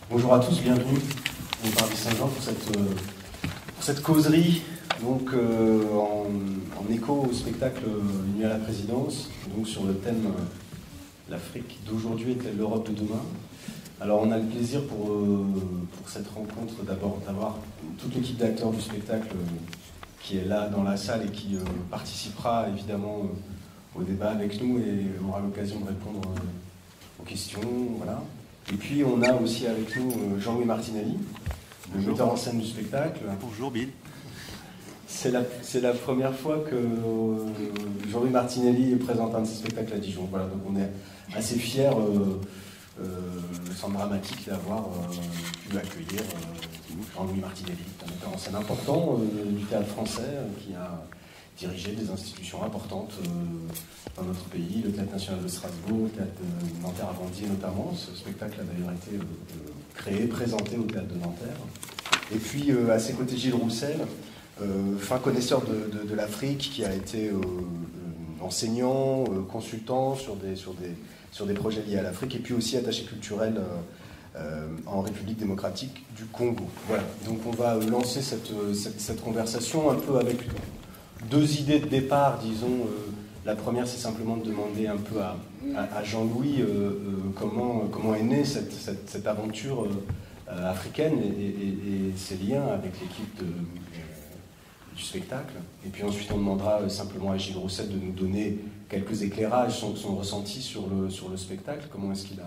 Bonjour à tous, bienvenue au Parvis Saint-Jean pour cette causerie donc, en écho au spectacle Une nuit à la présidence, donc sur le thème l'Afrique d'aujourd'hui est-elle l'Europe de demain. Alors on a le plaisir pour cette rencontre d'abord d'avoir toute l'équipe d'acteurs du spectacle qui est là dans la salle et qui participera évidemment au débat avec nous et aura l'occasion de répondre aux questions, voilà. Et puis on a aussi avec nous Jean-Louis Martinelli, le metteur en scène du spectacle. Bonjour Bill. C'est la première fois que Jean-Louis Martinelli présente un de ses spectacles à Dijon. Voilà, donc on est assez fiers, le centre dramatique, d'avoir pu accueillir Jean-Louis Martinelli, un metteur en scène important du théâtre français qui a dirigé des institutions importantes dans notre pays, le Théâtre National de Strasbourg, le Théâtre de Nanterre-Avandier notamment. Ce spectacle a d'ailleurs été créé, présenté au Théâtre de Nanterre. Et puis à ses côtés Gilles Roussel, fin connaisseur de l'Afrique, qui a été enseignant, consultant sur des projets liés à l'Afrique, et puis aussi attaché culturel en République démocratique du Congo. Voilà, donc on va lancer cette conversation un peu avec deux idées de départ, disons. La première, c'est simplement de demander un peu à Jean-Louis comment est née cette aventure africaine et ses liens avec l'équipe du spectacle. Et puis ensuite, on demandera simplement à Gilles Roussel de nous donner quelques éclairages, son ressenti sur le spectacle, comment est-ce qu'il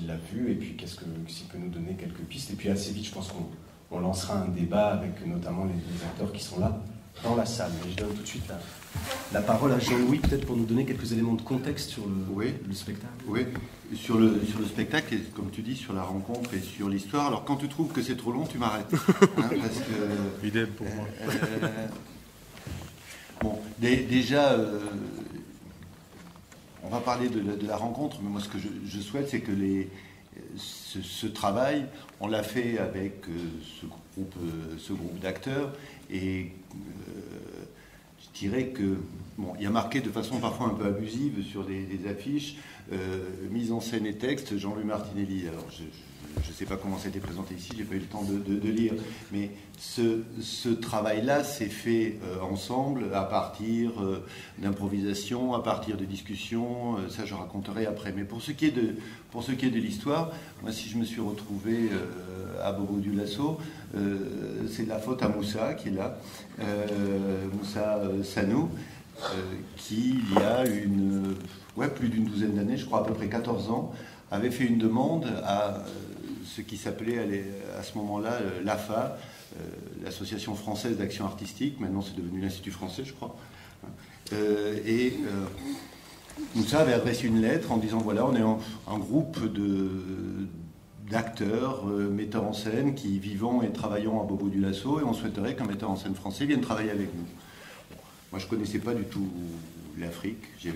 l'a vu, et puis s'il peut nous donner quelques pistes. Et puis assez vite, je pense qu'on lancera un débat avec notamment les acteurs qui sont là dans la salle. Mais je donne tout de suite la parole à Jean-Louis, peut-être pour nous donner quelques éléments de contexte sur le spectacle. Oui, sur le spectacle, et comme tu dis, sur la rencontre et sur l'histoire. Alors quand tu trouves que c'est trop long, tu m'arrêtes. Parce que, idem pour moi. Bon, déjà, on va parler de la rencontre, mais moi ce que je souhaite, c'est que ce travail, on l'a fait avec ce groupe d'acteurs, et je dirais que il y a marqué de façon parfois un peu abusive sur des affiches mise en scène et texte Jean-Louis Martinelli. Alors je ne sais pas comment ça a été présenté ici, j'ai pas eu le temps de lire, mais ce travail-là s'est fait ensemble à partir d'improvisation, à partir de discussions. Ça, je raconterai après. Mais pour ce qui est de l'histoire, moi, si je me suis retrouvé à Bobo-Dioulasso, c'est de la faute à Moussa qui est là, Moussa Sanou, qui il y a plus d'une douzaine d'années, je crois à peu près 14 ans, avait fait une demande à ce qui s'appelait à ce moment-là l'AFA, l'Association française d'action artistique. Maintenant c'est devenu l'Institut français, je crois. Moussa avait adressé une lettre en disant voilà, on est un groupe d'acteurs, metteurs en scène qui vivons et travaillons à Bobo-Dioulasso, et on souhaiterait qu'un metteur en scène français vienne travailler avec nous. Moi je ne connaissais pas du tout l'Afrique, j'y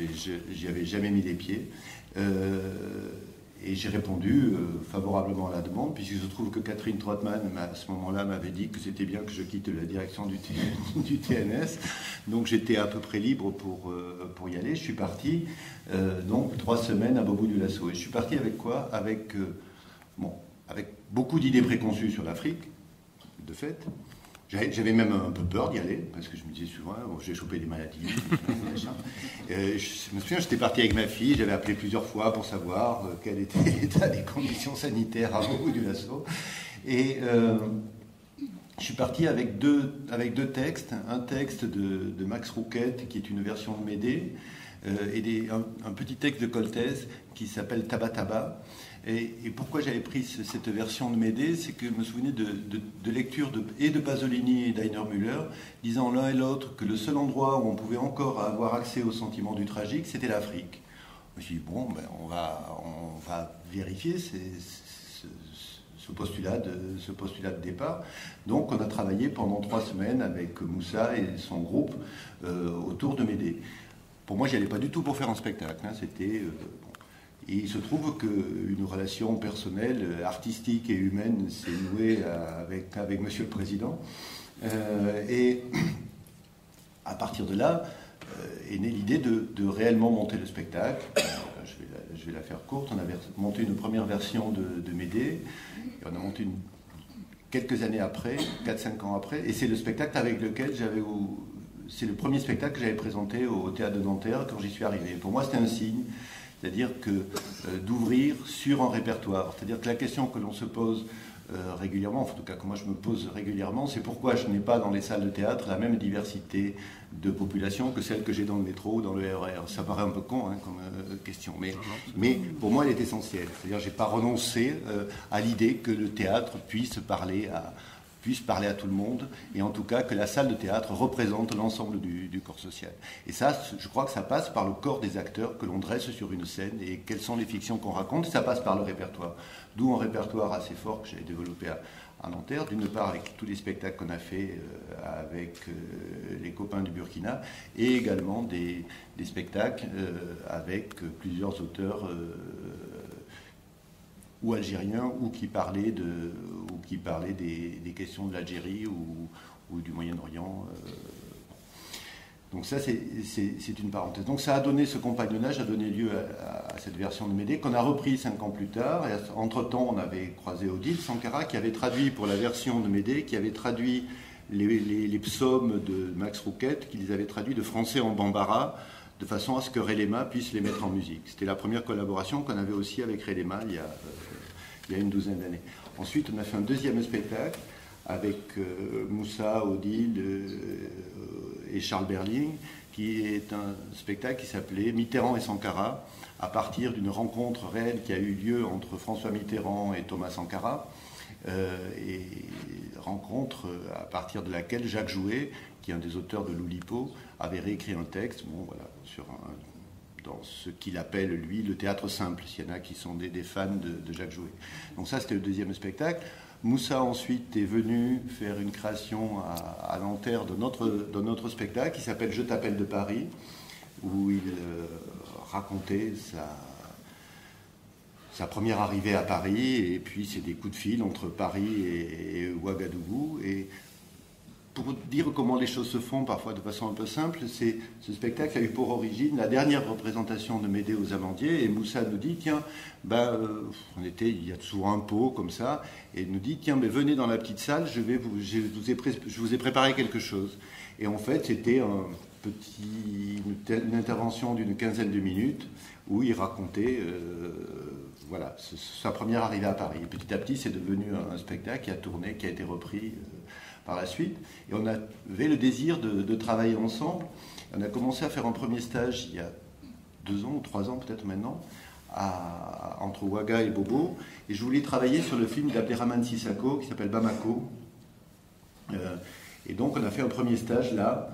avais jamais mis les pieds. Et j'ai répondu favorablement à la demande, puisqu'il se trouve que Catherine Trottmann, à ce moment-là, m'avait dit que c'était bien que je quitte la direction du TNS. Donc j'étais à peu près libre pour y aller. Je suis parti, donc 3 semaines à Bobo-Dioulasso. Et je suis parti avec quoi ? Avec beaucoup d'idées préconçues sur l'Afrique, de fait. J'avais même un peu peur d'y aller, parce que je me disais souvent, j'ai chopé des maladies. Je me souviens, j'étais parti avec ma fille, j'avais appelé plusieurs fois pour savoir quel était l'état des conditions sanitaires à Bobo-Dioulasso. Et je suis parti avec deux textes. Un texte de Max Rouquette, qui est une version de Médée, et un petit texte de Coltès qui s'appelle Taba Taba. Et pourquoi j'avais pris cette version de Médée, c'est que je me souvenais de lectures de Pasolini et d'Heiner Müller, disant l'un et l'autre que le seul endroit où on pouvait encore avoir accès au sentiment du tragique, c'était l'Afrique. Je me suis dit, bon, on va vérifier ce postulat de départ. Donc on a travaillé pendant 3 semaines avec Moussa et son groupe autour de Médée. Pour moi, j'y allais pas du tout pour faire un spectacle, c'était... Et il se trouve qu'une relation personnelle, artistique et humaine s'est nouée avec Monsieur le Président. Et à partir de là, est née l'idée de réellement monter le spectacle. je vais la faire courte. On avait monté une première version de Médée, et on a monté quelques années après, 4-5 ans après, et c'est le spectacle avec lequel c'est le premier spectacle que j'avais présenté au Théâtre de Nanterre quand j'y suis arrivé. Pour moi, c'était un signe, c'est-à-dire que d'ouvrir sur un répertoire. C'est-à-dire que la question que l'on se pose régulièrement, en tout cas que moi je me pose régulièrement, c'est pourquoi je n'ai pas dans les salles de théâtre la même diversité de population que celle que j'ai dans le métro ou dans le RER. Ça paraît un peu con comme question, mais pour moi elle est essentielle. C'est-à-dire que je n'ai pas renoncé à l'idée que le théâtre puisse parler à tout le monde, et en tout cas que la salle de théâtre représente l'ensemble du corps social. Et ça, je crois que ça passe par le corps des acteurs que l'on dresse sur une scène, et quelles sont les fictions qu'on raconte, et ça passe par le répertoire. D'où un répertoire assez fort que j'ai développé à Nanterre, d'une part avec tous les spectacles qu'on a fait avec les copains du Burkina, et également des spectacles avec plusieurs auteurs ou algériens, ou qui parlaient des questions de l'Algérie ou du Moyen-Orient. Donc ça, c'est une parenthèse. Donc ça a donné, ce compagnonnage a donné lieu à cette version de Médée qu'on a repris 5 ans plus tard. Et entre-temps, on avait croisé Odile Sankara, qui avait traduit pour la version de Médée, qui avait traduit les psaumes de Max Rouquette, qui les avait traduits de français en bambara, de façon à ce que Relema puisse les mettre en musique. C'était la première collaboration qu'on avait aussi avec Relema il y a une douzaine d'années. Ensuite, on a fait un deuxième spectacle avec Moussa, Odile et Charles Berling, qui est un spectacle qui s'appelait Mitterrand et Sankara, à partir d'une rencontre réelle qui a eu lieu entre François Mitterrand et Thomas Sankara, et rencontre à partir de laquelle Jacques Jouet, qui est un des auteurs de l'Oulipo, avait réécrit un texte, dans ce qu'il appelle, lui, le théâtre simple, s'il y en a qui sont des fans de Jacques Jouet. Donc ça, c'était le deuxième spectacle. Moussa, ensuite, est venu faire une création à Nanterre de notre spectacle, qui s'appelle « Je t'appelle de Paris », où il racontait sa première arrivée à Paris, et puis c'est des coups de fil entre Paris et Ouagadougou. Et pour dire comment les choses se font, parfois de façon un peu simple, ce spectacle a eu pour origine la dernière représentation de Médée aux Amandiers, et Moussa nous dit, tiens, il y a toujours un pot comme ça, et il nous dit, tiens, mais venez dans la petite salle, je vous ai préparé quelque chose. Et en fait, c'était une intervention d'une quinzaine de minutes, où il racontait sa première arrivée à Paris. Et petit à petit, c'est devenu un spectacle qui a tourné, qui a été repris par la suite. Et on avait le désir de travailler ensemble. On a commencé à faire un premier stage il y a 2 ans ou 3 ans peut-être maintenant, entre Ouaga et Bobo. Et je voulais travailler sur le film d'Abderrahmane Sissako qui s'appelle Bamako. Et donc on a fait un premier stage là,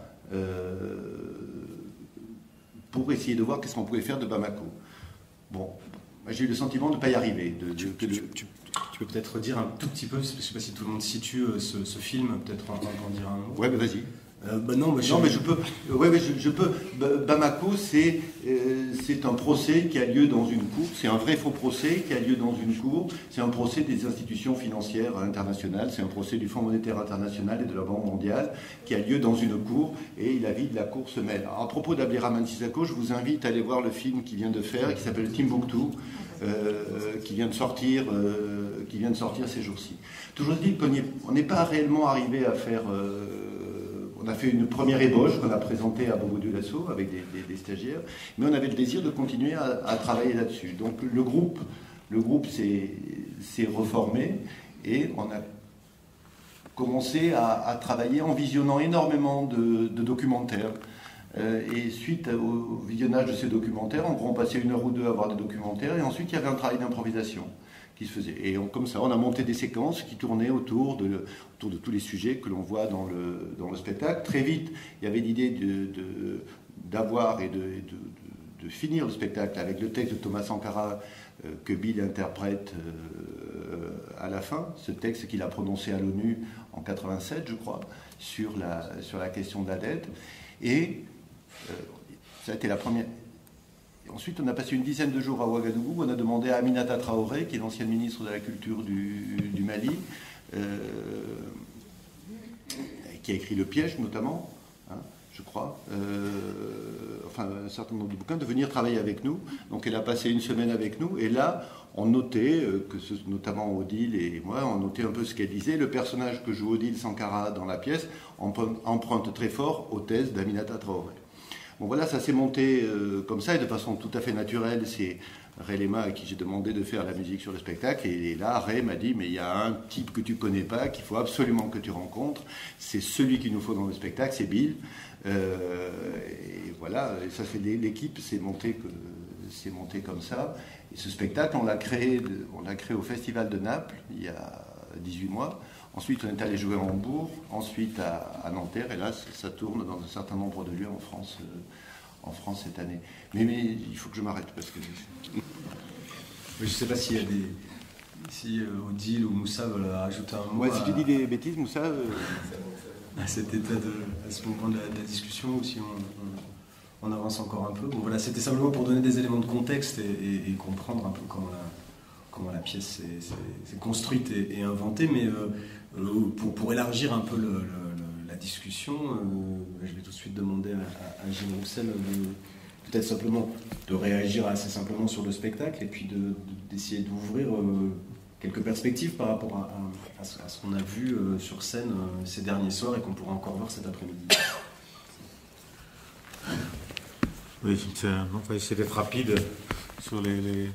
pour essayer de voir qu'est-ce qu'on pouvait faire de Bamako. Bon, j'ai eu le sentiment de ne pas y arriver. Tu peux peut-être dire un tout petit peu, je ne sais pas si tout le monde situe ce film, peut-être en dire un mot. Ouais, mais vas-y. Non, mais je peux. Je peux. Bamako, c'est un procès qui a lieu dans une cour. C'est un vrai faux procès qui a lieu dans une cour. C'est un procès des institutions financières internationales. C'est un procès du Fonds monétaire international et de la Banque mondiale qui a lieu dans une cour, et la vie de la cour se mêle. À propos d'Abderrahmane Sissako, je vous invite à aller voir le film qu'il vient de faire, qui s'appelle Timbuktu, qui vient de sortir ces jours-ci. Toujours dit qu'on n'est pas réellement arrivé à faire. On a fait une première ébauche qu'on a présentée à Bobo Dioulasso avec des stagiaires, mais on avait le désir de continuer à travailler là-dessus. Donc le groupe s'est reformé, et on a commencé à travailler en visionnant énormément de documentaires. Et suite au visionnage de ces documentaires, en gros, on passait 1 heure ou 2 à voir des documentaires, et ensuite il y avait un travail d'improvisation qui se faisait. Et comme ça, on a monté des séquences qui tournaient autour de tous les sujets que l'on voit dans le spectacle. Très vite, il y avait l'idée d'avoir et de finir le spectacle avec le texte de Thomas Sankara que Bill interprète à la fin, ce texte qu'il a prononcé à l'ONU en 87, je crois, sur la question de la dette. Et ça a été la première. Ensuite, on a passé une dizaine de jours à Ouagadougou. On a demandé à Aminata Traoré, qui est l'ancienne ministre de la Culture du Mali, qui a écrit Le Piège notamment, je crois, enfin un certain nombre de bouquins, de venir travailler avec nous. Donc elle a passé une semaine avec nous, et là, on notait, notamment Odile et moi, on notait un peu ce qu'elle disait. Le personnage que joue Odile Sankara dans la pièce emprunte très fort aux thèses d'Aminata Traoré. Bon voilà, ça s'est monté comme ça, et de façon tout à fait naturelle. C'est Ray Lema à qui j'ai demandé de faire la musique sur le spectacle, et là Ray m'a dit, mais il y a un type que tu connais pas, qu'il faut absolument que tu rencontres, c'est celui qu'il nous faut dans le spectacle, c'est Bill. Et voilà, et ça fait l'équipe s'est montée comme ça. Et ce spectacle, on l'a créé au Festival de Naples il y a 18 mois. Ensuite, on est allé jouer à Hambourg, ensuite à Nanterre, et là, ça tourne dans un certain nombre de lieux en France cette année. Mais il faut que je m'arrête parce que... Je ne sais pas s'il y a si Odile ou Moussa veulent rajouter un mot. Ouais, si tu dis des bêtises, Moussa... À cet état à ce moment de la discussion, ou si on avance encore un peu. Bon, voilà, c'était simplement pour donner des éléments de contexte et comprendre un peu comment la pièce s'est construite et inventée, mais pour élargir un peu la discussion, je vais tout de suite demander à Gilles Roussel peut-être simplement de réagir assez simplement sur le spectacle, et puis d'essayer d'ouvrir quelques perspectives par rapport à ce qu'on a vu sur scène ces derniers soirs et qu'on pourra encore voir cet après-midi. Oui, on va essayer d'être rapide sur les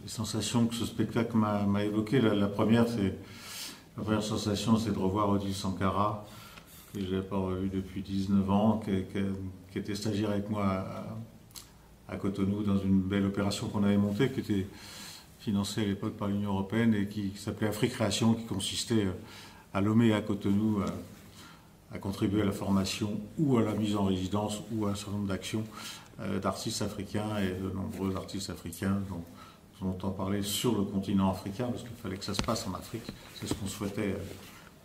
sensations que ce spectacle m'a évoquées. La première sensation, c'est de revoir Odile Sankara, que je n'avais pas revu depuis 19 ans, qui était stagiaire avec moi à Cotonou dans une belle opération qu'on avait montée, qui était financée à l'époque par l'Union européenne et qui s'appelait Afrique Création, qui consistait à Lomé et à Cotonou à contribuer à la formation ou à la mise en résidence ou à un certain nombre d'actions d'artistes africains, et de nombreux artistes africains dont on entend parler sur le continent africain, parce qu'il fallait que ça se passe en Afrique, c'est ce qu'on souhaitait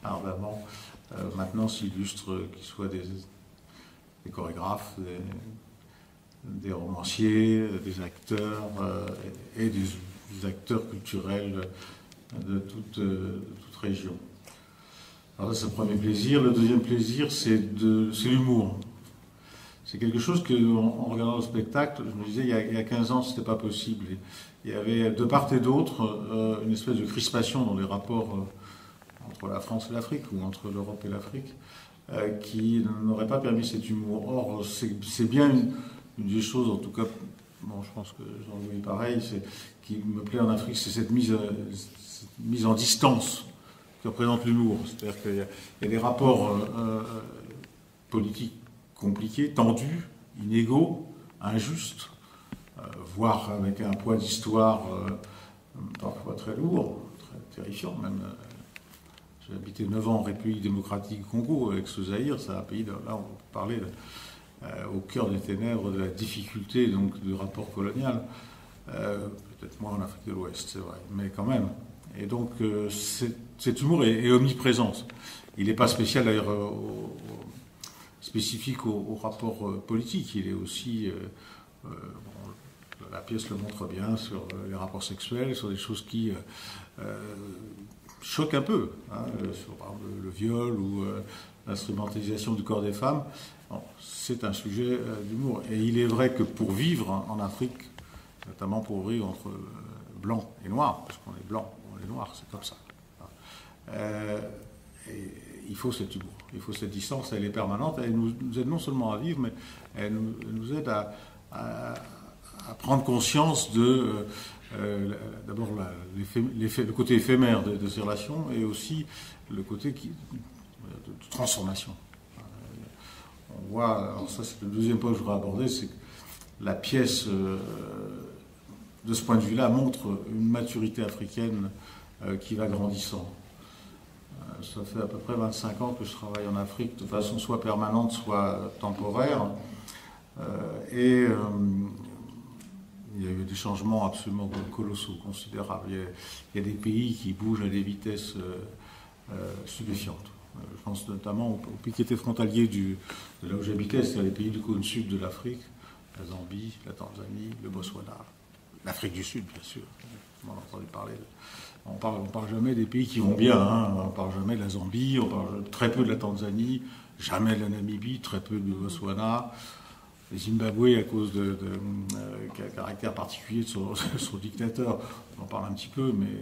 ardemment. Maintenant s'illustrent qu'ils soient des chorégraphes, des romanciers, des acteurs et des acteurs culturels de toute région. Alors ça, c'est le premier plaisir. Le deuxième plaisir, c'est l'humour. C'est quelque chose que, en regardant le spectacle, je me disais, il y a 15 ans, c'était pas possible. Il y avait de part et d'autre une espèce de crispation dans les rapports entre la France et l'Afrique, ou entre l'Europe et l'Afrique, qui n'aurait pas permis cet humour. Or, c'est bien une des choses, en tout cas, bon, je pense que Jean-Louis pareil, qui me plaît en Afrique, c'est cette mise en distance que représente l'humour. C'est-à-dire qu'il y a des rapports politiques compliqués, tendus, inégaux, injustes, voire avec un poids d'histoire parfois très lourd, très terrifiant même. J'ai habité 9 ans en République démocratique du Congo, avec ce Zaïre, c'est un pays, là on peut parler au cœur des ténèbres de la difficulté donc, du rapport colonial. Peut-être moins en Afrique de l'Ouest, c'est vrai, mais quand même. Et donc cet humour est omniprésent. Il n'est pas spécial d'ailleurs spécifique au rapport politique. Il est aussi, la pièce le montre bien, sur les rapports sexuels, sur des choses qui choquent un peu, hein, sur par exemple, le viol ou l'instrumentalisation du corps des femmes. Bon, c'est un sujet d'humour. Et il est vrai que pour vivre en Afrique, notamment pour vivre entre blanc et noir, parce qu'on est blanc, on est noir, c'est comme ça. Et il faut cet humour, il faut cette distance, elle est permanente, elle nous aide non seulement à vivre, mais elle nous aide à prendre conscience de d'abord le côté éphémère de ces relations, et aussi le côté de transformation. On voit, alors ça c'est le deuxième point que je voudrais aborder, c'est que la pièce, de ce point de vue-là, montre une maturité africaine qui va grandissant. Ça fait à peu près 25 ans que je travaille en Afrique de façon soit permanente, soit temporaire. Et il y a eu des changements absolument colossaux, considérables. Il y a des pays qui bougent à des vitesses stupéfiantes. Je pense notamment aux pays qui étaient frontaliers de là où j'habitais, c'est-à-dire les pays du cône sud de l'Afrique, la Zambie, la Tanzanie, le Botswana, l'Afrique du Sud, bien sûr. On a entendu parler On parle jamais des pays qui vont bien, hein. On parle jamais de la Zambie, on parle très peu de la Tanzanie, jamais de la Namibie, très peu du Botswana. Le Zimbabwe, à cause de caractère particulier de son dictateur, on en parle un petit peu, mais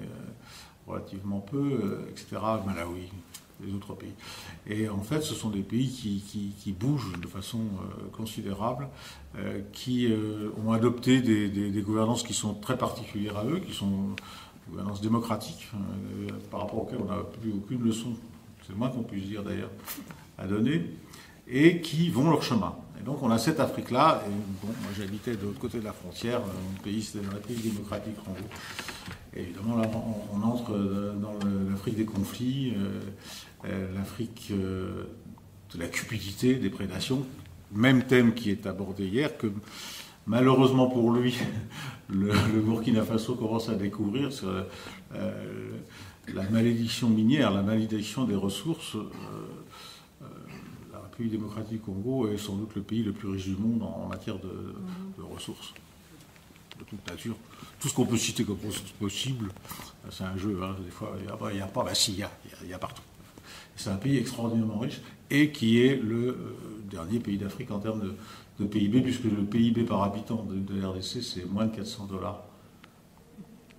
relativement peu, etc. Malawi, les autres pays. Et en fait, ce sont des pays qui bougent de façon considérable, qui ont adopté des gouvernances qui sont très particulières à eux, qui sont des gouvernances démocratiques, par rapport auxquelles on n'a plus aucune leçon, c'est le moins qu'on puisse dire d'ailleurs, à donner, et qui vont leur chemin. Et donc on a cette Afrique-là, et bon, moi j'habitais de l'autre côté de la frontière, mon pays c'était la République démocratique Congo. Et évidemment là on entre dans l'Afrique des conflits, l'Afrique de la cupidité, des prédations, même thème qui est abordé hier, que malheureusement pour lui, le Burkina Faso commence à découvrir sur la malédiction minière, la malédiction des ressources. Le pays démocratique du Congo est sans doute le pays le plus riche du monde en matière de ressources de toute nature. Tout ce qu'on peut citer comme ressources possibles, c'est un jeu, hein, des fois, il n'y a pas, si, il y a partout. C'est un pays extraordinairement riche et qui est le dernier pays d'Afrique en termes de PIB, puisque le PIB par habitant de RDC, c'est moins de $400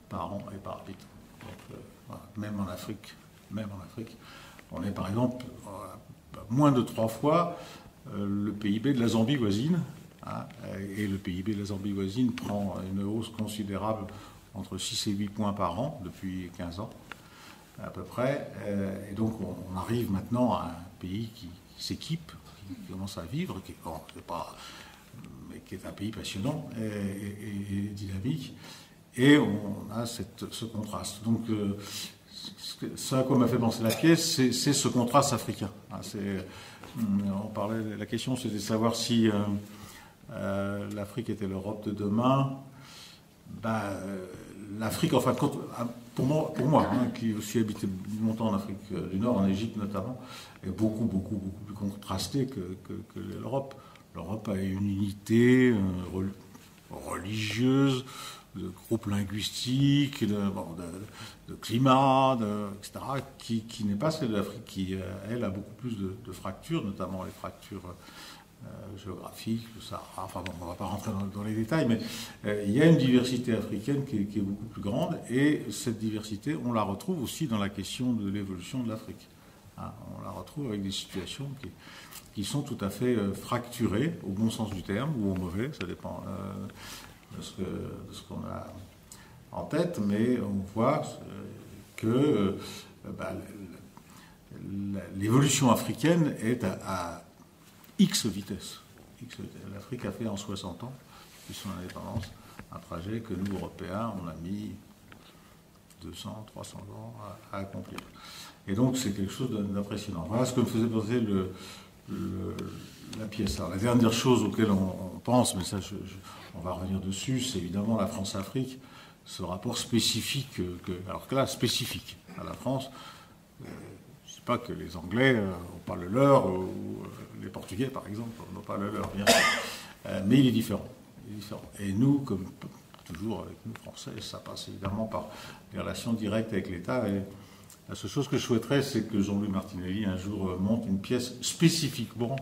par an et par habitant. Donc, voilà, même en Afrique, on est par exemple moins de 3 fois le PIB de la Zambie voisine, hein, et le PIB de la Zambie voisine prend une hausse considérable entre 6 et 8 points par an depuis 15 ans à peu près, et donc on arrive maintenant à un pays qui s'équipe, qui commence à vivre, qui est un pays passionnant et dynamique, et on a ce contraste. Donc ce à quoi m'a fait penser la pièce, c'est ce contraste africain. On parlait, la question c'était de savoir si l'Afrique était l'Europe de demain. L'Afrique, en fin de compte, pour moi hein, qui aussi habité longtemps en Afrique du Nord, en Égypte notamment, est beaucoup plus contrastée que l'Europe. L'Europe a une unité religieuse, de groupes linguistiques, de climat, etc., qui n'est pas celle de l'Afrique, qui, elle, a beaucoup plus de fractures, notamment les fractures géographiques, le Sahara. Enfin bon, on ne va pas rentrer dans les détails, mais il y a une diversité africaine qui est beaucoup plus grande, et cette diversité, on la retrouve aussi dans la question de l'évolution de l'Afrique. Hein, on la retrouve avec des situations qui sont tout à fait fracturées, au bon sens du terme, ou au mauvais, ça dépend de ce qu'on a en tête, mais on voit que l'évolution africaine est à X vitesse. L'Afrique a fait en 60 ans, depuis son indépendance, un trajet que nous, Européens, on a mis 200, 300 ans à accomplir. Et donc, c'est quelque chose d'impressionnant. Voilà ce que me faisait penser la pièce. Alors, la dernière chose auquel on pense, mais ça, on va revenir dessus, c'est évidemment la France-Afrique, ce rapport spécifique, alors que là, spécifique à la France. Je ne sais pas que les Anglais n'ont pas le leur, ou les Portugais, par exemple, n'ont pas le leur, bien sûr. Mais il est différent. Et nous, comme toujours avec nous, Français, ça passe évidemment par les relations directes avec l'État. Et la seule chose que je souhaiterais, c'est que Jean-Louis Martinelli, un jour, monte une pièce spécifiquement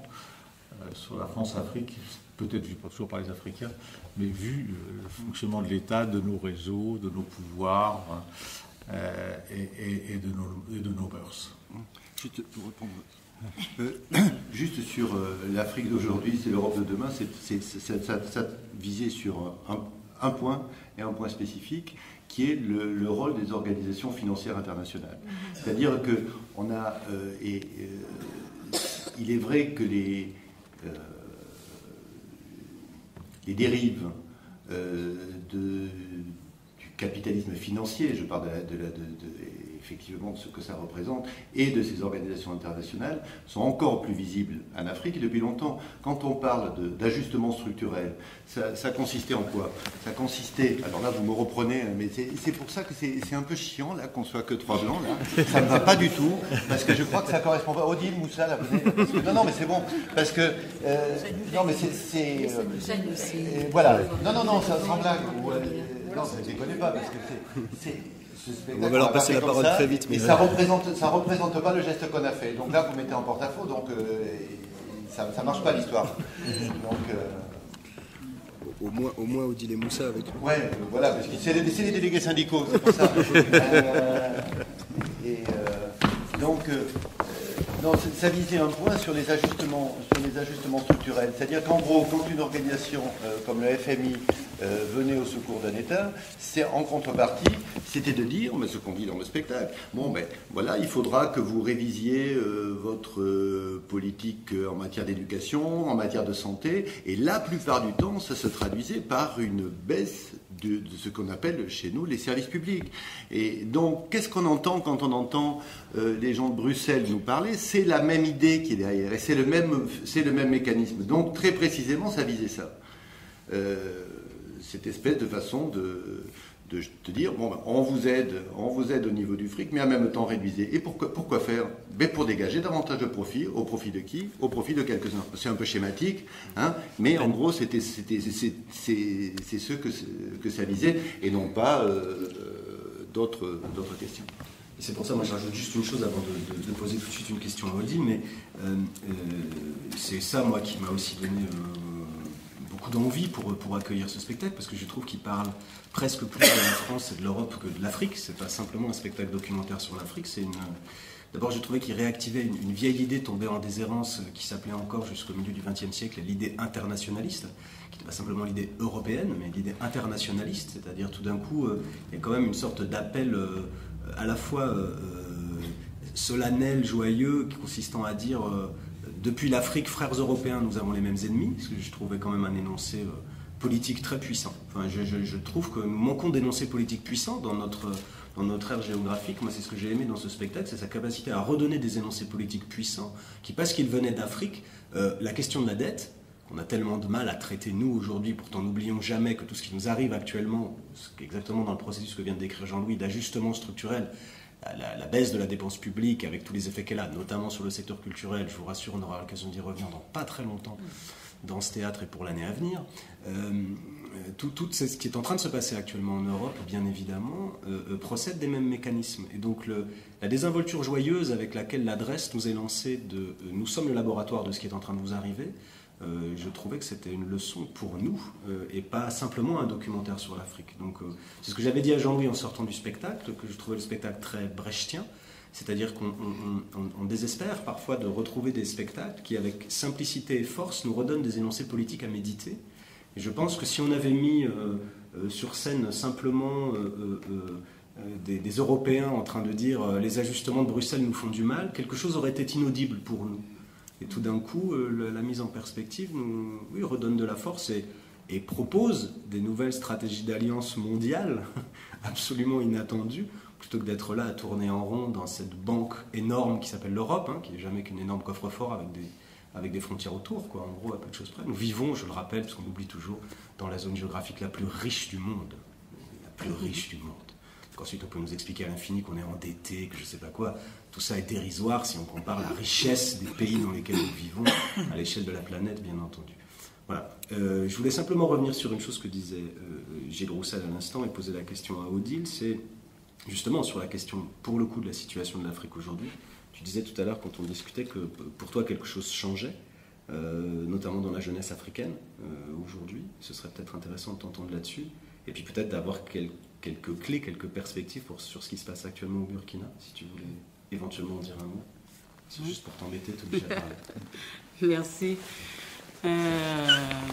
sur la France-Afrique, peut-être vu pas toujours par les Africains, mais vu le fonctionnement de l'État, de nos réseaux, de nos pouvoirs et de nos mœurs. Juste pour répondre, juste sur l'Afrique d'aujourd'hui, c'est l'Europe de demain, ça visait sur un point et un point spécifique, qui est le rôle des organisations financières internationales. C'est-à-dire que on a, il est vrai que les dérives du capitalisme financier, je parle effectivement de ce que ça représente, et de ces organisations internationales, sont encore plus visibles en Afrique et depuis longtemps. Quand on parle d'ajustement structurel, ça consistait en quoi? Ça consistait, alors là vous me reprenez, mais c'est pour ça que c'est un peu chiant là qu'on soit que 3 blancs là. Ça ne va pas du tout, parce que je crois que ça correspond pas. Odile, Moussa, là, non mais c'est bon, parce que non mais c'est voilà, non, ça sans blague. Non, je ne les connais pas, parce que ce spectacle. On va leur passer la parole très vite. Mais ça représente pas le geste qu'on a fait. Donc là, vous mettez en porte-à-faux, donc ça marche pas l'histoire. Donc... Au moins Odile et Moussa avec nous. Ouais, voilà, parce que c'est les délégués syndicaux, c'est pour ça. Non, ça visait un point sur les ajustements structurels. C'est-à-dire qu'en gros, quand une organisation comme le FMI venait au secours d'un État, c'est en contrepartie, c'était de dire, mais ce qu'on dit dans le spectacle, bon ben voilà, il faudra que vous révisiez votre politique en matière d'éducation, en matière de santé, et la plupart du temps, ça se traduisait par une baisse de ce qu'on appelle chez nous les services publics. Et donc, qu'est-ce qu'on entend quand on entend les gens de Bruxelles nous parler? C'est la même idée qui est derrière, et c'est le même mécanisme. Donc, très précisément, ça visait ça. Cette espèce de façon de te dire, bon, ben, on vous aide au niveau du fric, mais en même temps réduisez. Et pourquoi faire? Ben, pour dégager davantage de profit. Au profit de qui? Au profit de quelques-uns. C'est un peu schématique, hein, mais en gros, c'est ce que ça visait, et non pas d'autres questions. C'est pour ça, moi, je rajoute juste une chose avant de poser tout de suite une question à Odile, mais c'est ça, moi, qui m'a aussi donné beaucoup d'envie pour accueillir ce spectacle, parce que je trouve qu'il parle presque plus de la France et de l'Europe que de l'Afrique. C'est pas simplement un spectacle documentaire sur l'Afrique, c'est une... D'abord, je trouvais qu'il réactivait une vieille idée tombée en déshérence qui s'appelait encore jusqu'au milieu du XXe siècle l'idée internationaliste, qui n'était pas simplement l'idée européenne, mais l'idée internationaliste, c'est-à-dire tout d'un coup, il y a quand même une sorte d'appel à la fois solennel, joyeux, consistant à dire depuis l'Afrique, frères européens, nous avons les mêmes ennemis, ce que je trouvais quand même un énoncé politique très puissant. Enfin, je trouve que nous manquons d'énoncés politiques puissants dans notre ère géographique. Moi, c'est ce que j'ai aimé dans ce spectacle, c'est sa capacité à redonner des énoncés politiques puissants qui, parce qu'ils venaient d'Afrique, la question de la dette, qu'on a tellement de mal à traiter nous aujourd'hui, pourtant n'oublions jamais que tout ce qui nous arrive actuellement, exactement dans le processus que vient de décrire Jean-Louis, d'ajustement structurel, la baisse de la dépense publique avec tous les effets qu'elle a, notamment sur le secteur culturel, je vous rassure, on aura l'occasion d'y revenir dans pas très longtemps dans ce théâtre et pour l'année à venir. Tout ce qui est en train de se passer actuellement en Europe, bien évidemment, procède des mêmes mécanismes. Et donc la désinvolture joyeuse avec laquelle l'adresse nous est lancée de « nous sommes le laboratoire de ce qui est en train de vous arriver », je trouvais que c'était une leçon pour nous et pas simplement un documentaire sur l'Afrique. Donc c'est ce que j'avais dit à Jean-Louis en sortant du spectacle, que je trouvais le spectacle très brechtien, c'est-à-dire qu'on désespère parfois de retrouver des spectacles qui, avec simplicité et force, nous redonnent des énoncés politiques à méditer. Et je pense que si on avait mis sur scène simplement des Européens en train de dire les ajustements de Bruxelles nous font du mal, quelque chose aurait été inaudible pour nous. Et tout d'un coup, la mise en perspective nous redonne de la force et propose des nouvelles stratégies d'alliance mondiale absolument inattendues, plutôt que d'être là à tourner en rond dans cette banque énorme qui s'appelle l'Europe, hein, qui n'est jamais qu'une énorme coffre-fort avec des frontières autour, quoi, en gros, à peu de choses près. Nous vivons, je le rappelle, parce qu'on oublie toujours, dans la zone géographique la plus riche du monde. La plus riche du monde. Ensuite, on peut nous expliquer à l'infini qu'on est endetté, que je ne sais pas quoi. Tout ça est dérisoire si on compare la richesse des pays dans lesquels nous vivons à l'échelle de la planète, bien entendu. Voilà. Je voulais simplement revenir sur une chose que disait Gilles Roussel à l'instant et poser la question à Odile. C'est justement sur la question, pour le coup, de la situation de l'Afrique aujourd'hui. Tu disais tout à l'heure, quand on discutait, que pour toi, quelque chose changeait, notamment dans la jeunesse africaine aujourd'hui. Ce serait peut-être intéressant de t'entendre là-dessus. Et puis peut-être d'avoir quelques clés, quelques perspectives sur ce qui se passe actuellement au Burkina, si tu voulais éventuellement en dire un mot. C'est juste pour t'embêter, t'obliger à parler. Merci.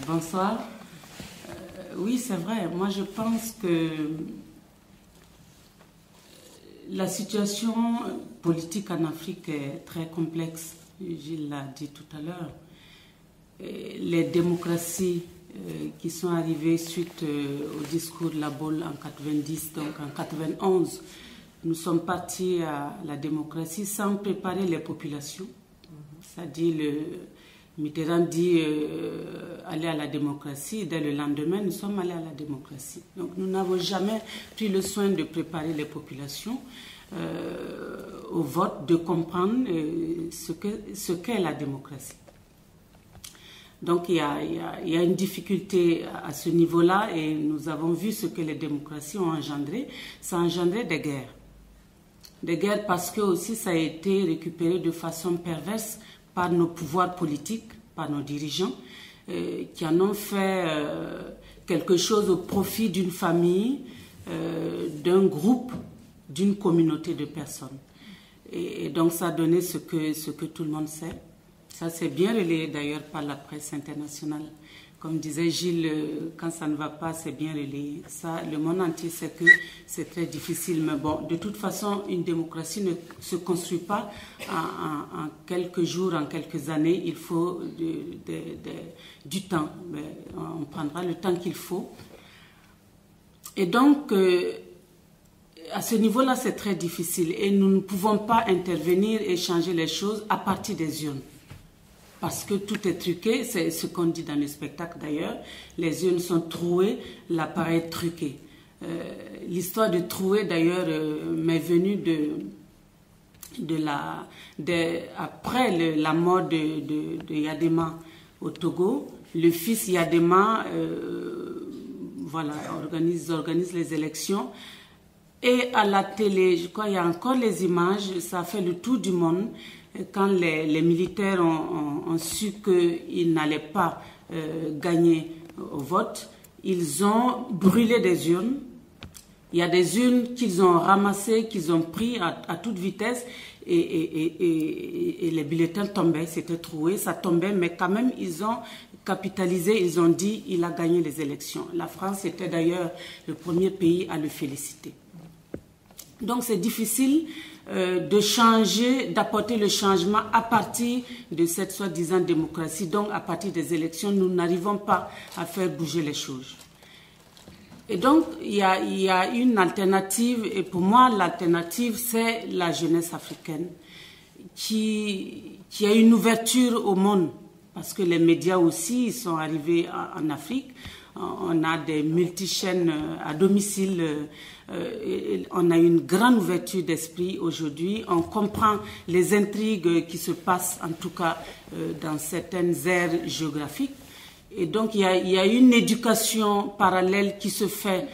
Bonsoir. Oui, c'est vrai. Moi, je pense que la situation politique en Afrique est très complexe. Gilles l'a dit tout à l'heure. Les démocraties qui sont arrivées suite au discours de la Baule en 90, donc en 91, nous sommes partis à la démocratie sans préparer les populations. C'est-à-dire, Mitterrand dit aller à la démocratie, dès le lendemain, nous sommes allés à la démocratie. Donc nous n'avons jamais pris le soin de préparer les populations au vote, de comprendre ce qu'est la démocratie. Donc il y a une difficulté à ce niveau-là, et nous avons vu ce que les démocraties ont engendré. Ça a engendré des guerres. Des guerres parce que aussi ça a été récupéré de façon perverse par nos pouvoirs politiques, par nos dirigeants, qui en ont fait quelque chose au profit d'une famille, d'un groupe, d'une communauté de personnes. Et donc ça a donné ce que tout le monde sait. Ça c'est bien relayé d'ailleurs par la presse internationale. Comme disait Gilles, quand ça ne va pas, c'est bien relayé. Ça, le monde entier sait que c'est très difficile. Mais bon, de toute façon, une démocratie ne se construit pas en quelques jours, en quelques années. Il faut du temps. Mais on prendra le temps qu'il faut. Et donc, à ce niveau-là, c'est très difficile. Et nous ne pouvons pas intervenir et changer les choses à partir des urnes. Parce que tout est truqué, c'est ce qu'on dit dans le spectacle d'ailleurs. Les urnes sont trouées, l'appareil est truqué. L'histoire de trouer d'ailleurs m'est venue après la mort de Yadema au Togo. Le fils Yadema organise les élections. Et à la télé, je crois il y a encore les images, ça a fait le tour du monde. Quand les militaires ont su qu'ils n'allaient pas gagner au vote, ils ont brûlé des urnes. Il y a des urnes qu'ils ont ramassées, qu'ils ont pris à toute vitesse et les bulletins tombaient, c'était troué, ça tombait, mais quand même ils ont capitalisé, ils ont dit il a gagné les élections. La France était d'ailleurs le premier pays à le féliciter. Donc c'est difficile de changer, d'apporter le changement à partir de cette soi-disant démocratie. Donc à partir des élections, nous n'arrivons pas à faire bouger les choses. Et donc il y a une alternative, et pour moi l'alternative c'est la jeunesse africaine qui a une ouverture au monde, parce que les médias aussi sont arrivés en Afrique. On a des multi-chaînes à domicile, on a une grande ouverture d'esprit aujourd'hui, on comprend les intrigues qui se passent en tout cas dans certaines aires géographiques. Et donc il y a une éducation parallèle qui se fait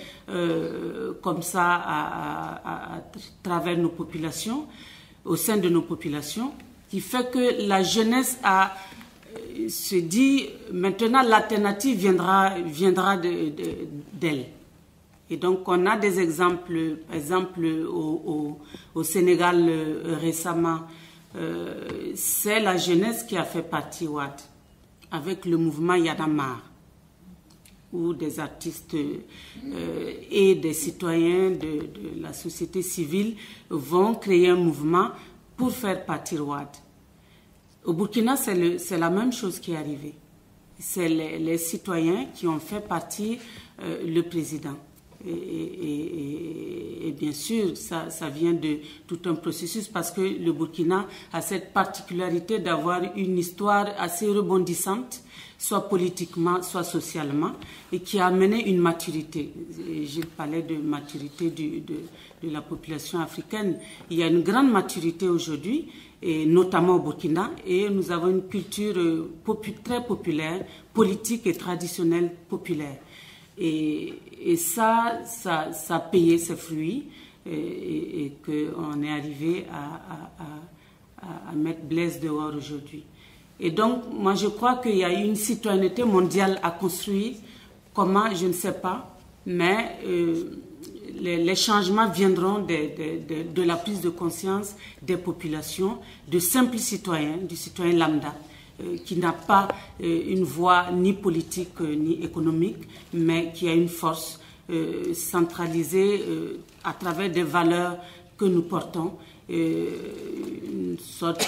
comme ça à travers nos populations, au sein de nos populations, qui fait que la jeunesse se dit maintenant l'alternative viendra d'elle. Et donc on a des exemples, par exemple au Sénégal récemment, c'est la jeunesse qui a fait partie Wade, avec le mouvement Y en a marre, où des artistes et des citoyens de la société civile vont créer un mouvement pour faire partir Wade. Au Burkina, c'est la même chose qui est arrivée. C'est les citoyens qui ont fait partir le président. Et bien sûr, ça vient de tout un processus, parce que le Burkina a cette particularité d'avoir une histoire assez rebondissante, soit politiquement, soit socialement, et qui a amené une maturité. Gilles parlait de maturité de la population africaine. Il y a une grande maturité aujourd'hui, et notamment au Burkina, et nous avons une culture très populaire, politique et traditionnelle populaire. Et ça a payé ses fruits, et qu'on est arrivé à mettre Blaise dehors aujourd'hui. Et donc, moi je crois qu'il y a une citoyenneté mondiale à construire. Comment, je ne sais pas, mais les changements viendront de la prise de conscience des populations, de simples citoyens, du citoyen lambda, qui n'a pas une voix ni politique ni économique, mais qui a une force centralisée à travers des valeurs que nous portons, une sorte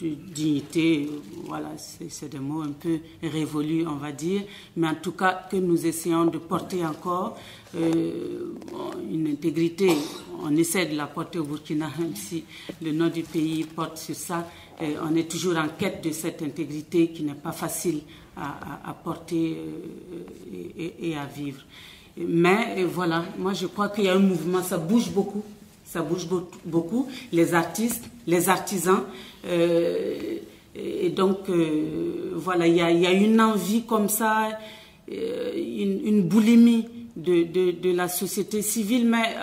de dignité, voilà, c'est des mots un peu révolus, on va dire, mais en tout cas que nous essayons de porter encore, une intégrité. On essaie de la porter au Burkina, même si le nom du pays porte sur ça. On est toujours en quête de cette intégrité qui n'est pas facile à porter et à vivre. Mais voilà, moi je crois qu'il y a un mouvement, ça bouge beaucoup. Ça bouge beaucoup. Les artistes, les artisans, il Et donc, voilà, il y a une envie comme ça, une boulimie de la société civile, mais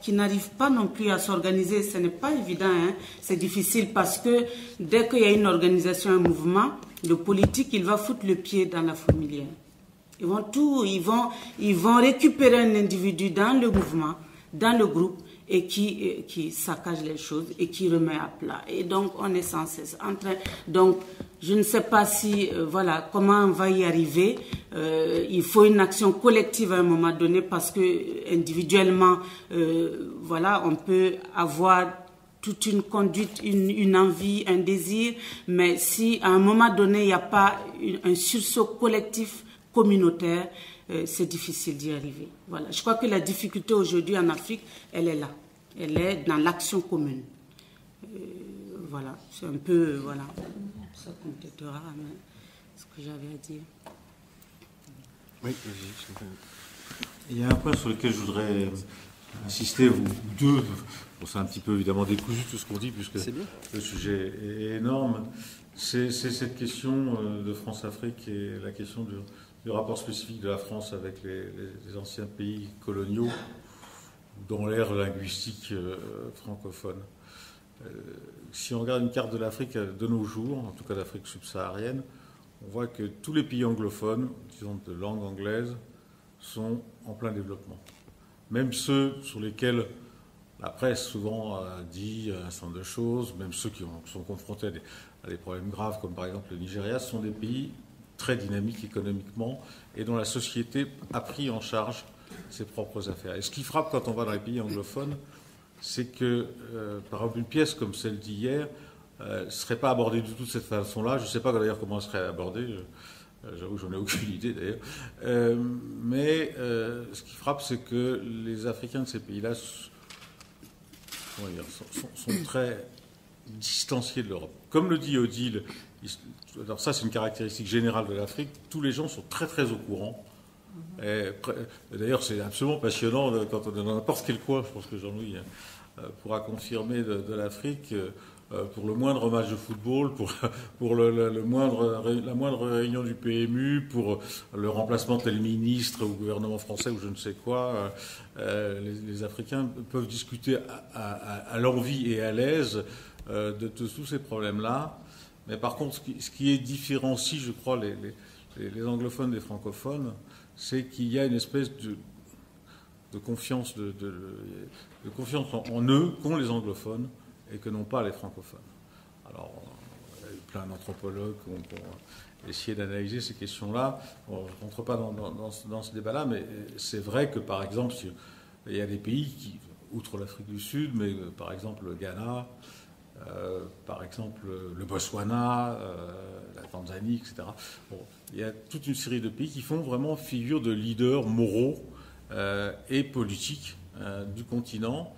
qui n'arrive pas non plus à s'organiser. Ce n'est pas évident, hein. C'est difficile parce que dès qu'il y a une organisation, un mouvement, le politique, il va foutre le pied dans la fourmilière. Ils vont récupérer un individu dans le mouvement, dans le groupe, et qui saccage les choses et qui remet à plat. Et donc, on est sans cesse en train... Donc, je ne sais pas si, voilà, comment on va y arriver. Il faut une action collective à un moment donné parce que individuellement, voilà, on peut avoir toute une conduite, une envie, un désir, mais si à un moment donné, il n'y a pas un sursaut collectif communautaire, c'est difficile d'y arriver. Voilà. Je crois que la difficulté aujourd'hui en Afrique, elle est là. Elle est dans l'action commune. Voilà, c'est un peu, voilà, ça complétera ce que j'avais à dire. Oui, il y a un point sur lequel je voudrais insister, vous deux. Bon, c'est un petit peu évidemment décousu tout ce qu'on dit, puisque le sujet est énorme. C'est cette question de France-Afrique et la question du rapport spécifique de la France avec les anciens pays coloniaux dans l'ère linguistique francophone. Si on regarde une carte de l'Afrique de nos jours, en tout cas d'Afrique subsaharienne, on voit que tous les pays anglophones, disons de langue anglaise, sont en plein développement. Même ceux sur lesquels la presse souvent dit un certain nombre de choses, même ceux qui sont confrontés à des problèmes graves, comme par exemple le Nigeria, sont des pays très dynamiques économiquement et dont la société a pris en charge ses propres affaires. Et ce qui frappe quand on va dans les pays anglophones, c'est que, par exemple, une pièce comme celle d'hier ne serait pas abordée du tout de cette façon-là. Je ne sais pas d'ailleurs comment elle serait abordée. J'avoue que j'en ai aucune idée d'ailleurs. Mais ce qui frappe, c'est que les Africains de ces pays-là sont très distanciés de l'Europe. Comme le dit Odile, alors ça c'est une caractéristique générale de l'Afrique, tous les gens sont très très au courant. D'ailleurs c'est absolument passionnant quand on est dans n'importe quel coin, je pense que Jean-Louis pourra confirmer de l'Afrique, pour le moindre match de football, pour la moindre réunion du PMU, pour le remplacement de tel ministre au gouvernement français ou je ne sais quoi, les Africains peuvent discuter à l'envie et à l'aise de tous ces problèmes-là. Mais par contre, ce qui différencie, je crois, les anglophones des francophones, c'est qu'il y a une espèce de confiance, de confiance en eux qu'ont les anglophones et que n'ont pas les francophones. Alors, il y a eu plein d'anthropologues qui ont essayé d'analyser ces questions-là. Bon, je ne rentre pas dans ce débat-là, mais c'est vrai que, par exemple, il y a des pays qui, outre l'Afrique du Sud, mais par exemple le Ghana, par exemple le Botswana, la Tanzanie, etc. Bon, il y a toute une série de pays qui font vraiment figure de leaders moraux et politiques du continent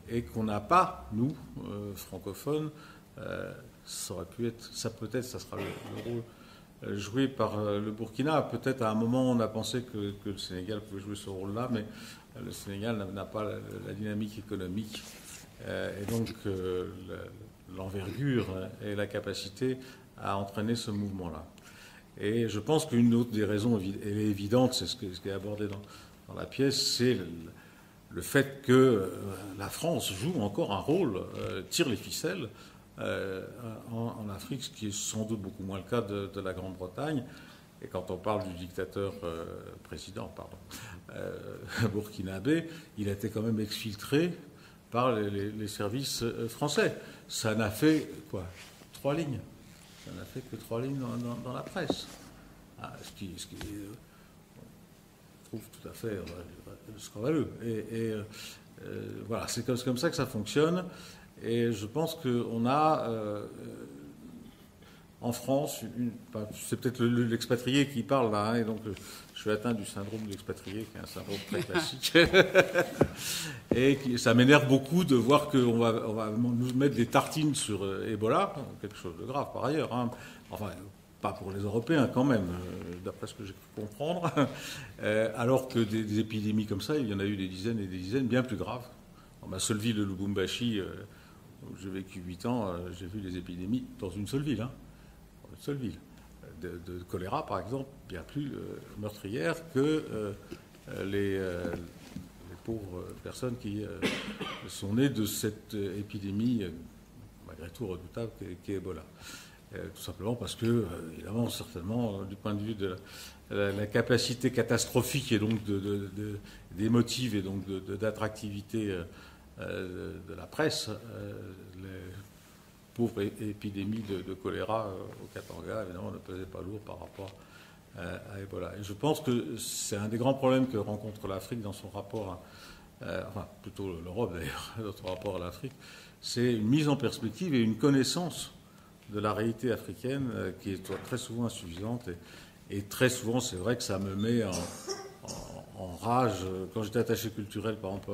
et qu'on n'a pas, nous, francophones. Ça aurait pu être, ça peut-être, ça sera le rôle joué par le Burkina. Peut-être à un moment on a pensé que le Sénégal pouvait jouer ce rôle-là, mais le Sénégal n'a pas la dynamique économique et donc l'envergure et la capacité à entraîner ce mouvement-là. Et je pense qu'une autre des raisons, elle est évidente, c'est ce qui est abordé dans la pièce, c'est le fait que la France joue encore un rôle, tire les ficelles en Afrique, ce qui est sans doute beaucoup moins le cas de la Grande-Bretagne. Et quand on parle du dictateur burkinabé, il a été quand même exfiltré par les services français. Ça n'a fait, 3 lignes. Ça n'a fait que 3 lignes dans la presse. Ce qui je trouve tout à fait scandaleux. Et voilà, c'est comme ça que ça fonctionne. Et je pense qu'on a, en France, c'est peut-être l'expatrié qui parle là, hein, et donc je suis atteint du syndrome de l'expatrié, qui est un syndrome très classique. Et ça m'énerve beaucoup de voir qu'on va nous mettre des tartines sur Ebola, quelque chose de grave par ailleurs, hein. Enfin, pas pour les Européens quand même, d'après ce que j'ai pu comprendre, alors que des épidémies comme ça, il y en a eu des dizaines et des dizaines, bien plus graves. Dans ma seule ville de Lubumbashi, où j'ai vécu 8 ans, j'ai vu des épidémies dans une seule ville, hein. seule ville. De choléra, par exemple, bien plus meurtrière que les pauvres personnes qui sont nées de cette épidémie, malgré tout redoutable, qu'est Ebola. Tout simplement parce que, évidemment, certainement, du point de vue de la capacité catastrophique et donc des motifs et donc d'attractivité de la presse, les pauvres épidémies de choléra au Katanga, évidemment, ne pesaient pas lourd par rapport à Ebola. Et je pense que c'est un des grands problèmes que rencontre l'Afrique dans son rapport, enfin plutôt l'Europe d'ailleurs, dans son rapport à l'Afrique, c'est une mise en perspective et une connaissance de la réalité africaine qui est très souvent insuffisante. Et très souvent, c'est vrai que ça me met en rage. Quand j'étais attaché culturel, par exemple,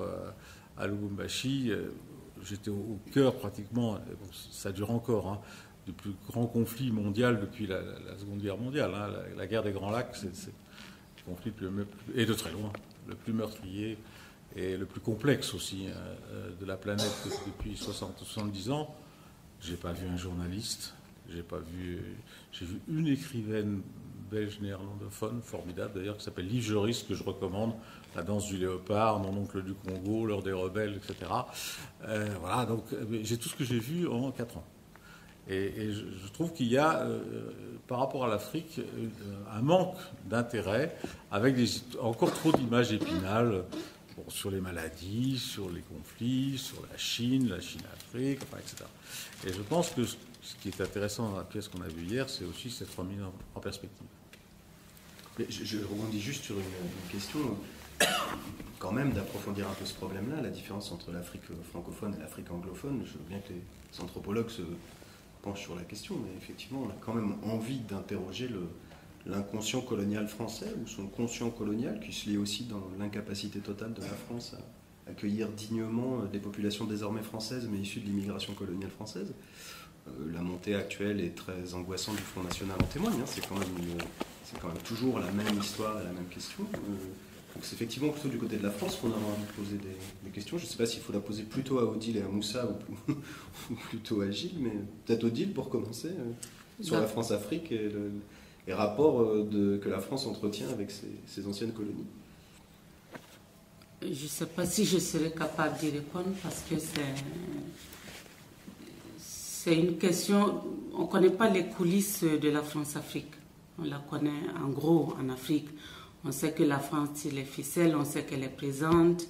à Lubumbashi, j'étais au cœur pratiquement, ça dure encore, du plus grand conflit mondial depuis la Seconde Guerre mondiale. La guerre des Grands Lacs, c'est le conflit et de très loin, le plus meurtrier et le plus complexe aussi de la planète depuis 70 ans. J'ai pas vu un journaliste, j'ai vu une écrivaine belge néerlandophone, formidable d'ailleurs, qui s'appelle Liv Joris, que je recommande, La danse du léopard, Mon oncle du Congo, L'heure des rebelles, etc. Voilà, donc j'ai tout ce que j'ai vu en 4 ans. Et je trouve qu'il y a, par rapport à l'Afrique, un manque d'intérêt, avec encore trop d'images épinales, sur les maladies, sur les conflits, sur la Chine-Afrique, enfin, etc. Et je pense que ce qui est intéressant dans la pièce qu'on a vue hier, c'est aussi cette remise en perspective. Mais je rebondis juste sur une question, quand même, d'approfondir un peu ce problème-là, la différence entre l'Afrique francophone et l'Afrique anglophone. Je veux bien que les anthropologues se penchent sur la question, mais effectivement, on a quand même envie d'interroger l'inconscient colonial français, ou son conscient colonial, qui se lie aussi dans l'incapacité totale de la France à accueillir dignement des populations désormais françaises, mais issues de l'immigration coloniale française. La montée actuelle est très angoissante du Front National en témoigne. C'est quand même toujours la même histoire et la même question. Donc c'est effectivement plutôt du côté de la France qu'on a envie de poser des questions. Je ne sais pas s'il faut la poser plutôt à Odile et à Moussa ou plutôt à Gilles, mais peut-être Odile pour commencer, sur la France-Afrique et les rapports que la France entretient avec ses anciennes colonies. Je ne sais pas si je serai capable d'y répondre parce que c'est une question. On ne connaît pas les coulisses de la France-Afrique. On la connaît en gros en Afrique. On sait que la France tire les ficelles, on sait qu'elle est présente.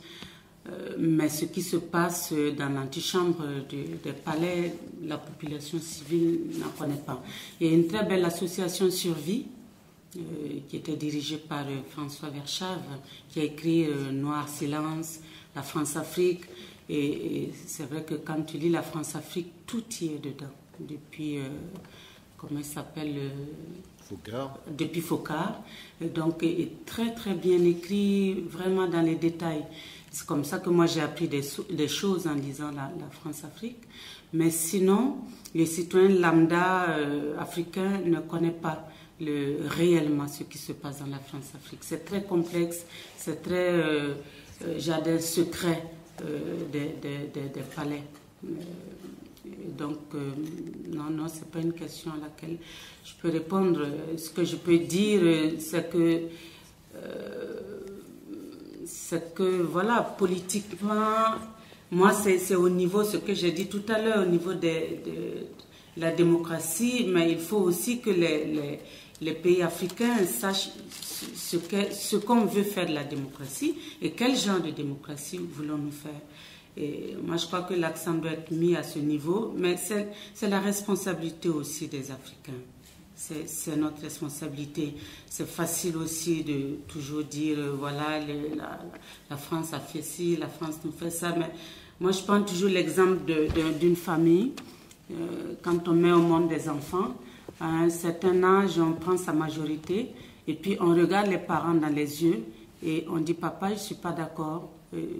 Mais ce qui se passe dans l'antichambre des palais, la population civile n'en connaît pas. Il y a une très belle association Survie qui était dirigée par François Verschave, qui a écrit Noir Silence, la France-Afrique. Et c'est vrai que quand tu lis la France-Afrique, tout y est dedans. Depuis, comment il s'appelle Focard. Depuis Focard. Donc, est très très bien écrit, vraiment dans les détails. C'est comme ça que moi j'ai appris des choses en lisant la France-Afrique. Mais sinon, les citoyens lambda africains ne connaissent pas réellement ce qui se passe dans la France-Afrique. C'est très complexe, c'est très jardin secret des palais. Donc, non, ce n'est pas une question à laquelle je peux répondre. Ce que je peux dire, c'est que, voilà, politiquement, moi, c'est au niveau, ce que j'ai dit tout à l'heure, au niveau de la démocratie, mais il faut aussi que les pays africains sachent ce qu'on veut faire de la démocratie et quel genre de démocratie voulons-nous faire. Et moi, je crois que l'accent doit être mis à ce niveau, mais c'est la responsabilité aussi des Africains. C'est notre responsabilité. C'est facile aussi de toujours dire, voilà, la France a fait ci, la France nous fait ça. Mais moi, je prends toujours l'exemple d'une famille. Quand on met au monde des enfants, à un certain âge, on prend sa majorité, et puis on regarde les parents dans les yeux, et on dit, papa, je ne suis pas d'accord.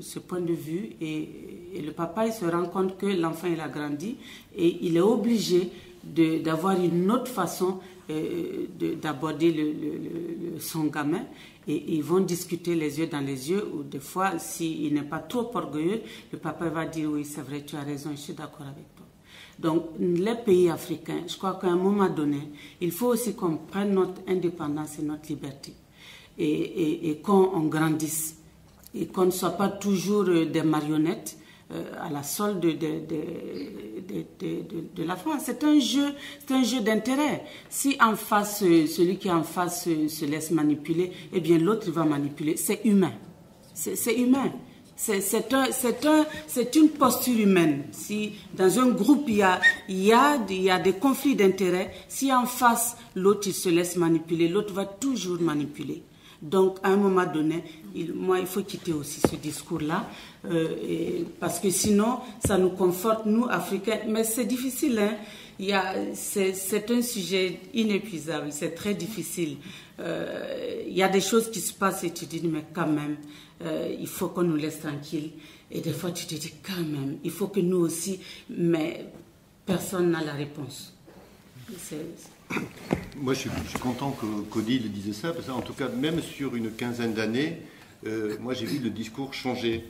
Ce point de vue, et le papa il se rend compte que l'enfant il a grandi et il est obligé d'avoir une autre façon d'aborder son gamin, et ils vont discuter les yeux dans les yeux, ou des fois s'il n'est pas trop orgueilleux, le papa va dire oui c'est vrai, tu as raison, je suis d'accord avec toi. Donc, les pays africains, je crois qu'à un moment donné, il faut aussi qu'on prenne notre indépendance et notre liberté et qu'on grandisse et qu'on ne soit pas toujours des marionnettes à la solde de la France. C'est un jeu d'intérêt. Si en face, celui qui est en face se laisse manipuler, eh bien l'autre va manipuler. C'est humain. C'est humain. C'est une posture humaine. Si dans un groupe il y a des conflits d'intérêts, si en face l'autre il se laisse manipuler, l'autre va toujours manipuler. Donc à un moment donné, il faut quitter aussi ce discours-là, parce que sinon ça nous conforte nous Africains. Mais c'est difficile, hein. C'est un sujet inépuisable, c'est très difficile. Il y a des choses qui se passent et tu te dis mais quand même, il faut qu'on nous laisse tranquille. Et des fois tu te dis quand même, il faut que nous aussi, mais personne n'a la réponse. Moi je suis content qu'Odile dise ça, parce qu'en tout cas même sur une quinzaine d'années, moi j'ai vu le discours changer.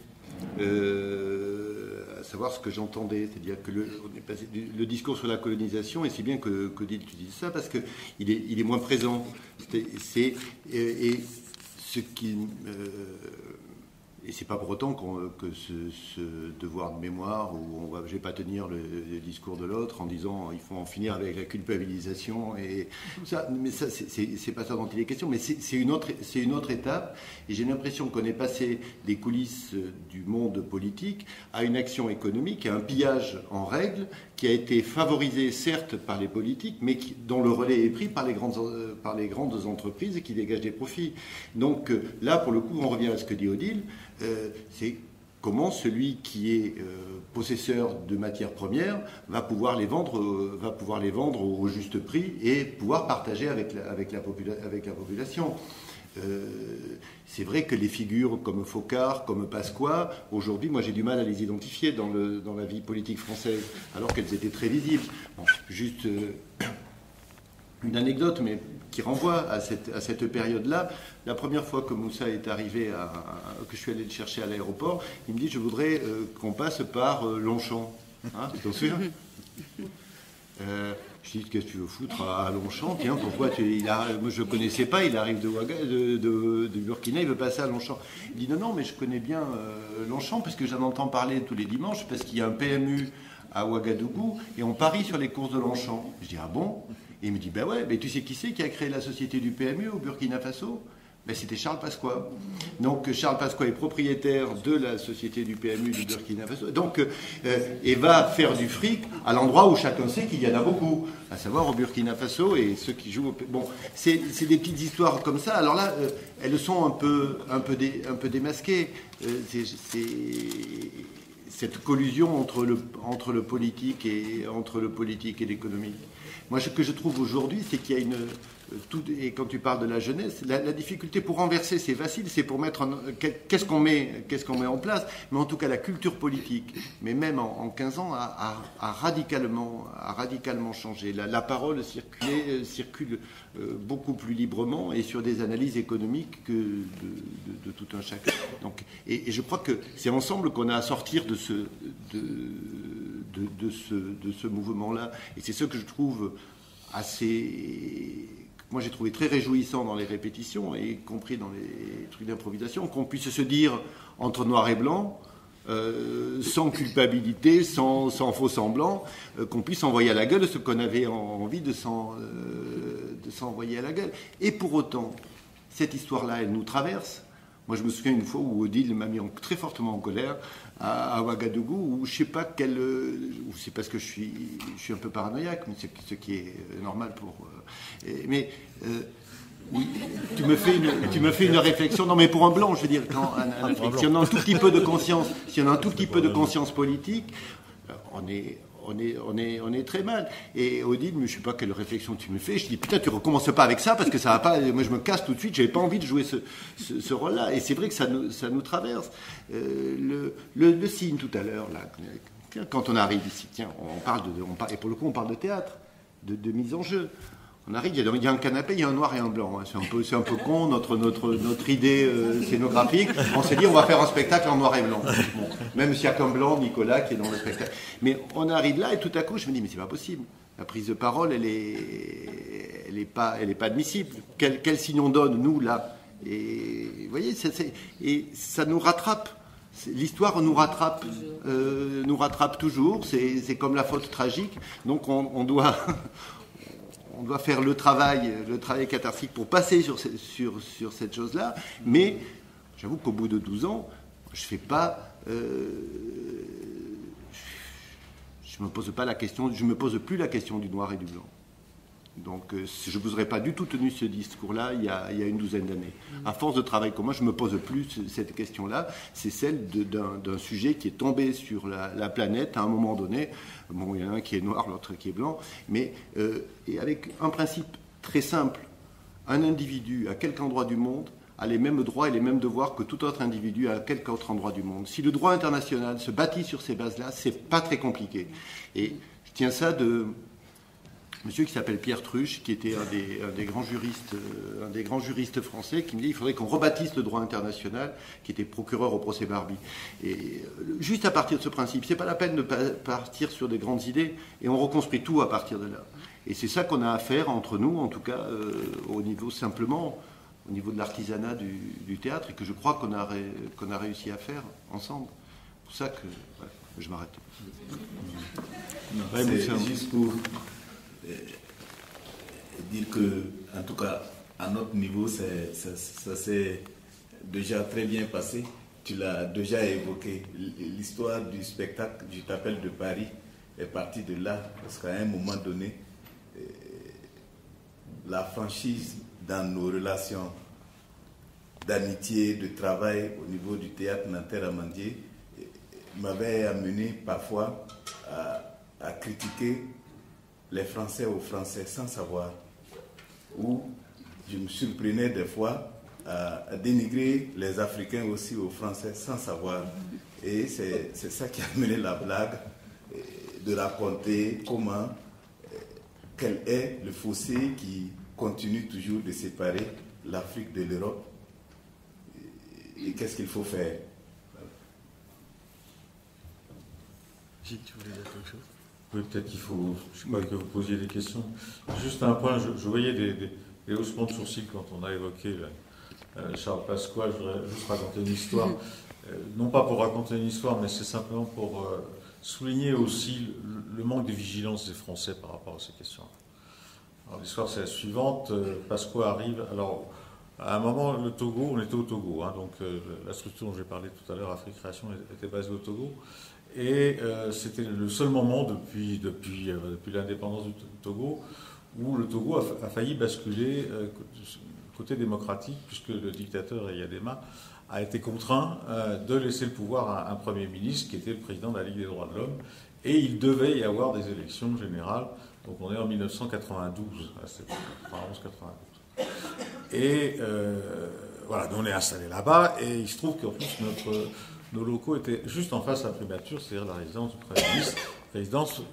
À savoir ce que j'entendais, c'est-à-dire que on est passé le discours sur la colonisation, et c'est bien qu'Odile tu dises ça, parce que il est moins présent. Et ce qui et c'est pas pour autant que ce devoir de mémoire où je vais pas tenir le discours de l'autre en disant il faut en finir avec la culpabilisation et ça, mais ça c'est pas ça dont il est question, mais c'est une autre étape, et j'ai l'impression qu'on est passé des coulisses du monde politique à une action économique, à un pillage en règle qui a été favorisé certes par les politiques, mais dont le relais est pris par les grandes entreprises et qui dégagent des profits. Donc là, pour le coup, on revient à ce que dit Odile, c'est comment celui qui est possesseur de matières premières va pouvoir les vendre au juste prix et pouvoir partager avec la population. C'est vrai que les figures comme Focard, comme Pasqua, aujourd'hui, moi j'ai du mal à les identifier dans la vie politique française, alors qu'elles étaient très visibles. Bon, juste une anecdote, mais qui renvoie à cette période-là. La première fois que Moussa est arrivé, que je suis allé le chercher à l'aéroport, il me dit « Je voudrais qu'on passe par Longchamp. Hein, tu t'en souviens ? Je dis, qu'est-ce que tu veux foutre à Longchamp? Tiens, pourquoi moi, je ne le connaissais pas, il arrive de Burkina, il veut passer à Longchamp. Il dit, non, mais je connais bien Longchamp, parce que j'en entends parler tous les dimanches, parce qu'il y a un PMU à Ouagadougou, et on parie sur les courses de Longchamp. Je dis, ah bon? Et il me dit, ben ouais, mais tu sais qui c'est qui a créé la société du PMU au Burkina Faso? Ben, c'était Charles Pasqua. Donc Charles Pasqua est propriétaire de la société du PMU du Burkina Faso. Donc, et va faire du fric à l'endroit où chacun sait qu'il y en a beaucoup, à savoir au Burkina Faso, et ceux qui jouent au... Bon, c'est des petites histoires comme ça. Alors là, elles sont un peu démasquées. C'est cette collusion entre le politique et l'économie. Moi, ce que je trouve aujourd'hui, c'est qu'il y a et quand tu parles de la jeunesse, la difficulté pour renverser, c'est facile, c'est pour mettre qu'est-ce qu'on met en place, mais en tout cas la culture politique, mais même en 15 ans, a radicalement changé. La parole circule beaucoup plus librement et sur des analyses économiques que de tout un chacun. Donc, et je crois que c'est ensemble qu'on a à sortir de ce mouvement-là, et c'est ce que je trouve moi j'ai trouvé très réjouissant dans les répétitions, y compris dans les trucs d'improvisation, qu'on puisse se dire entre noir et blanc, sans culpabilité, sans faux semblant, qu'on puisse envoyer à la gueule ce qu'on avait envie de s'envoyer à la gueule. Et pour autant, cette histoire-là, elle nous traverse. Moi, je me souviens une fois où Odile m'a mis très fortement en colère à Ouagadougou, où je sais pas ou c'est parce que je suis un peu paranoïaque, mais ce qui est normal pour. Mais oui, tu me fais une réflexion. Non, mais pour un blanc, je veux dire, si on a un tout petit peu de conscience, conscience politique, on est très mal. Et Odile, je ne sais pas quelle réflexion tu me fais. Je dis, putain, tu recommences pas avec ça parce que ça va pas. Moi, je me casse tout de suite. J'avais pas envie de jouer ce rôle-là. Et c'est vrai que ça nous traverse. Le signe tout à l'heure, là, quand on arrive ici, tiens, et pour le coup, on parle de théâtre, de mise en jeu. On arrive, il y a un canapé, il y a un noir et un blanc. Hein. C'est un peu con, notre idée scénographique. On s'est dit, on va faire un spectacle en noir et blanc. Bon, même s'il y a qu'un blanc, Nicolas, qui est dans le spectacle. Mais on arrive là, et tout à coup, je me dis, mais c'est pas possible. La prise de parole, elle est pas admissible. Quel signe on donne, nous, là? Et vous voyez, et ça nous rattrape. L'histoire nous rattrape toujours. C'est comme la faute tragique. Donc on doit faire le travail cathartique pour passer sur cette chose-là. Mais j'avoue qu'au bout de 12 ans, je fais pas. Je me pose plus la question du noir et du blanc. Donc, je ne vous aurais pas du tout tenu ce discours-là il y a une douzaine d'années. À force de travail comme moi, je ne me pose plus cette question-là. C'est celle d'un sujet qui est tombé sur la planète à un moment donné. Bon, il y en a un qui est noir, l'autre qui est blanc. Mais, et avec un principe très simple. Un individu, à quelque endroit du monde, a les mêmes droits et les mêmes devoirs que tout autre individu à quelque autre endroit du monde. Si le droit international se bâtit sur ces bases-là, c'est pas très compliqué. Et je tiens ça de monsieur qui s'appelle Pierre Truche, qui était un des grands juristes français, qui me dit qu'il faudrait qu'on rebâtisse le droit international, qui était procureur au procès Barbie. Et juste à partir de ce principe, c'est pas la peine de partir sur des grandes idées, et on reconstruit tout à partir de là. Et c'est ça qu'on a à faire entre nous, en tout cas au niveau de l'artisanat du théâtre, et que je crois qu'on a réussi à faire ensemble. C'est pour ça que je m'arrête. C'est juste pour dire que, en tout cas, à notre niveau, ça s'est déjà très bien passé. Tu l'as déjà évoqué. L'histoire du spectacle du T'appelle de Paris est partie de là, parce qu'à un moment donné, la franchise dans nos relations d'amitié, de travail au niveau du théâtre Nanterre-Amandier m'avait amené parfois à critiquer les Français aux Français sans savoir, ou je me surprenais des fois à dénigrer les Africains aussi aux Français sans savoir. Et c'est ça qui a amené la blague de raconter quel est le fossé qui continue toujours de séparer l'Afrique de l'Europe et qu'est-ce qu'il faut faire. Gilles, tu voulais dire quelque chose? Oui, peut-être qu'il faut, je ne sais pas, que vous posiez des questions. Juste un point, je voyais des haussements de sourcils quand on a évoqué Charles Pasqua. Je voudrais juste raconter une histoire. Non pas pour raconter une histoire, mais c'est simplement pour souligner aussi le manque de vigilance des Français par rapport à ces questions. Alors l'histoire c'est la suivante. Pasqua arrive. Alors à un moment, le Togo, on était au Togo, hein, donc la structure dont j'ai parlé tout à l'heure, Afrique Création, était basée au Togo. Et c'était le seul moment depuis l'indépendance du Togo où le Togo a failli basculer côté démocratique, puisque le dictateur Eyadema a été contraint de laisser le pouvoir à un Premier ministre qui était le président de la Ligue des droits de l'homme, et il devait y avoir des élections générales. Donc on est en 1992, c'est 91-92. Et voilà, nous on est installés là-bas, et il se trouve qu'en plus nos locaux étaient juste en face à la primature, c'est-à-dire la résidence du Premier ministre, résidence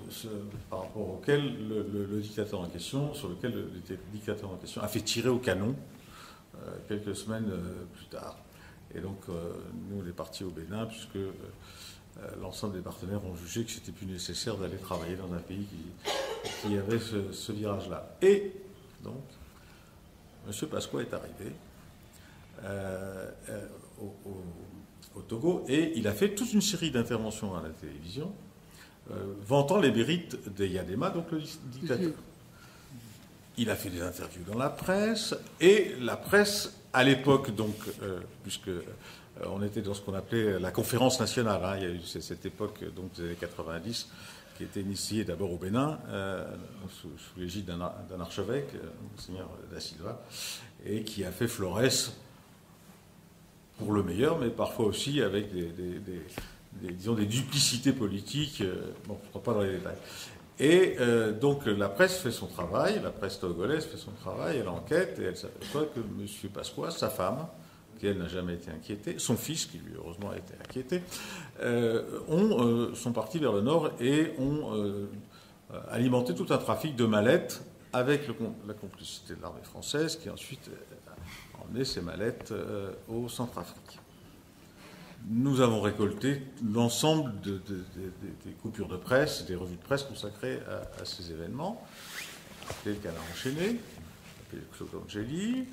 par rapport auquel le dictateur en question, sur lequel le dictateur en question a fait tirer au canon quelques semaines plus tard. Et donc nous on est partis au Bénin, puisque l'ensemble des partenaires ont jugé que c'était plus nécessaire d'aller travailler dans un pays qui avait ce virage-là. Et donc, M. Pasqua est arrivé au Togo, et il a fait toute une série d'interventions à la télévision vantant les mérites d'Eyadema, donc le dictateur. Il a fait des interviews dans la presse, et la presse, à l'époque, donc, puisque on était dans ce qu'on appelait la conférence nationale, hein, il y a eu cette époque donc, des années 90, qui était initiée d'abord au Bénin, sous l'égide d'un archevêque, Monseigneur da Silva, et qui a fait Flores pour le meilleur, mais parfois aussi avec disons des duplicités politiques. Bon, je ne rentre pas dans les détails. Et donc la presse fait son travail, la presse togolaise fait son travail, elle enquête, et elle s'aperçoit que M. Pasqua, sa femme, qui elle n'a jamais été inquiétée, son fils, qui lui heureusement a été inquiété, sont partis vers le nord et ont alimenté tout un trafic de mallettes avec la complicité de l'armée française, qui ensuite a emmené ses mallettes au Centrafrique. Nous avons récolté l'ensemble des coupures de presse, des revues de presse consacrées à ces événements. C'était le Canard enchaîné, Claude Angeli.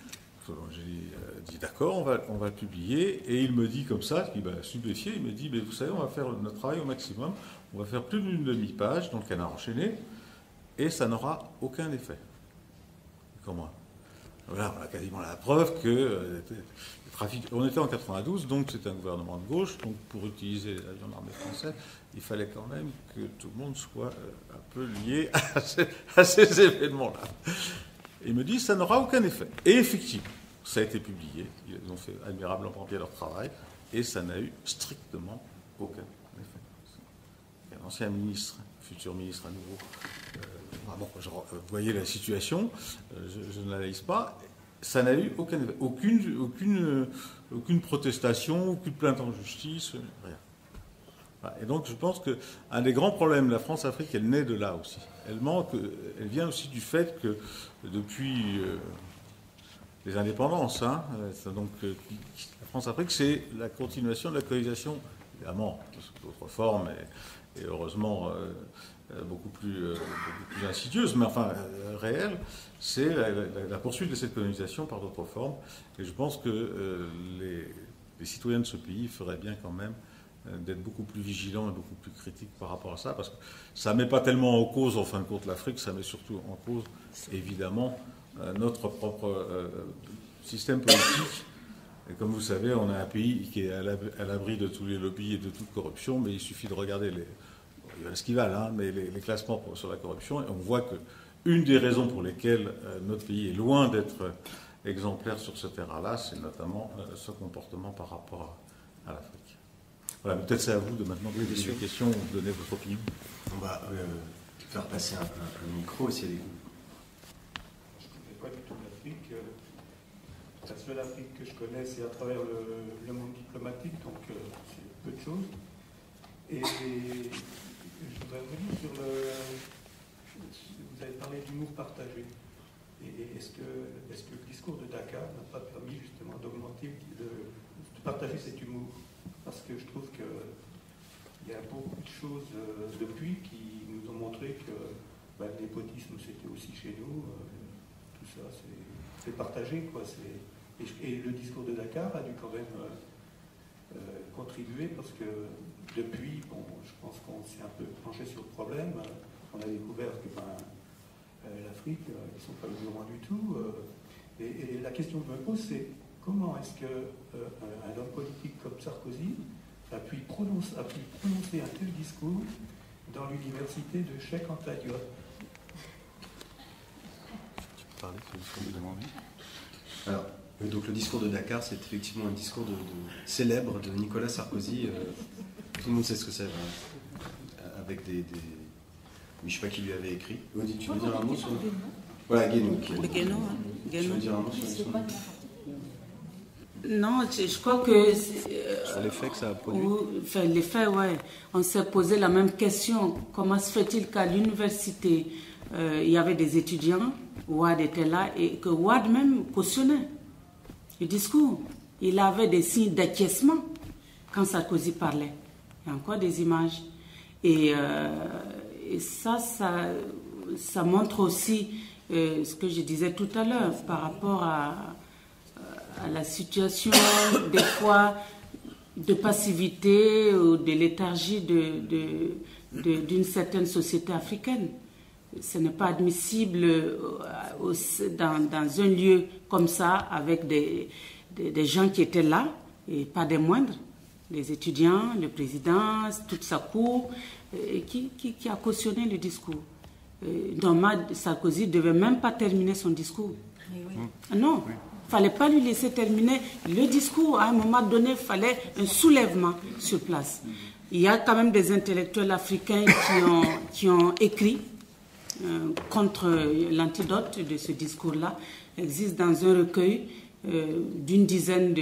Claude Angeli dit d'accord, on va le publier. Et il me dit comme ça, stupéfié, il me dit, mais vous savez, on va faire notre travail au maximum. On va faire plus d'une demi-page dans le Canard enchaîné, et ça n'aura aucun effet. Comment ? Voilà, on a quasiment la preuve que on était en 92, donc c'était un gouvernement de gauche, donc pour utiliser l'avion de l'armée française, il fallait quand même que tout le monde soit un peu lié à ces événements-là. Et il me dit, ça n'aura aucun effet. Et effectivement, ça a été publié, ils ont fait admirablement bien leur travail, et ça n'a eu strictement aucun effet. Un ancien ministre, futur ministre à nouveau, vous voyez la situation, je ne l'analyse pas. Ça n'a eu aucun effet, aucune protestation, aucune plainte en justice, rien. Voilà. Et donc je pense qu'un des grands problèmes de la France-Afrique, elle naît de là aussi. Elle vient aussi du fait que depuis les indépendances, la France-Afrique, c'est la continuation de la colonisation, évidemment, sous d'autres formes, et heureusement beaucoup plus insidieuse, mais enfin réelle, c'est la poursuite de cette colonisation par d'autres formes. Et je pense que les citoyens de ce pays feraient bien quand même d'être beaucoup plus vigilants et beaucoup plus critiques par rapport à ça, parce que ça ne met pas tellement en cause, en fin de compte, l'Afrique, ça met surtout en cause, évidemment, notre propre système politique. Et comme vous savez, on a un pays qui est à l'abri de tous les lobbies et de toute corruption, mais il suffit de regarder ce qu'ils valent, mais les classements sur la corruption, et on voit qu'une des raisons pour lesquelles notre pays est loin d'être exemplaire sur ce terrain-là, c'est notamment ce comportement par rapport à l'Afrique. Voilà, peut-être c'est à vous de maintenant poser des questions ou de donner votre opinion. On va faire passer un micro si elle est. Je ne connais pas du tout l'Afrique. La seule Afrique que je connais, c'est à travers le monde diplomatique, donc c'est peu de choses. Et je voudrais revenir sur vous avez parlé d'humour partagé. Et est-ce que le discours de Dakar n'a pas permis justement d'augmenter, de partager cet humour? Parce que je trouve qu'il y a beaucoup de choses depuis qui nous ont montré que le népotisme c'était aussi chez nous. Tout ça c'est partagé, quoi. Et le discours de Dakar a dû quand même contribuer, parce que depuis, je pense qu'on s'est un peu penché sur le problème. On a découvert que l'Afrique, ils ne sont pas loin du tout. Et la question que je me pose, c'est comment est-ce qu'un homme politique comme Sarkozy a pu prononcer un tel discours dans l'université de Cheikh Anta Diop? Tu peux parler, c'est ce qu'on me demandait. Alors, donc le discours de Dakar, c'est effectivement un discours célèbre de Nicolas Sarkozy. Tout le monde sait ce que c'est, avec des... Mais je ne sais pas qui lui avait écrit. Odile, tu veux dire un mot sur... Voilà, Guénon. Guénon, hein. Tu veux dire un mot sur l'histoire? Non, je crois que... sur l'effet que ça a produit. Enfin, l'effet, ouais. On s'est posé la même question. Comment se fait-il qu'à l'université, il y avait des étudiants, Ouad était là, et que Ouad même cautionnait le discours. Il avait des signes d'acquiescement quand Sarkozy parlait. Il y a encore des images. Et ça montre aussi ce que je disais tout à l'heure par rapport à la situation, des fois, de passivité ou de léthargie d'une certaine société africaine. Ce n'est pas admissible dans un lieu comme ça, avec des gens qui étaient là, et pas des moindres, les étudiants, le président, toute sa cour, qui a cautionné le discours. Sarkozy ne devait même pas terminer son discours. Oui. Non, il ne fallait pas lui laisser terminer le discours. À un moment donné, il fallait un soulèvement sur place. Il y a quand même des intellectuels africains qui ont écrit contre l'antidote de ce discours-là. Il existe dans un recueil d'une dizaine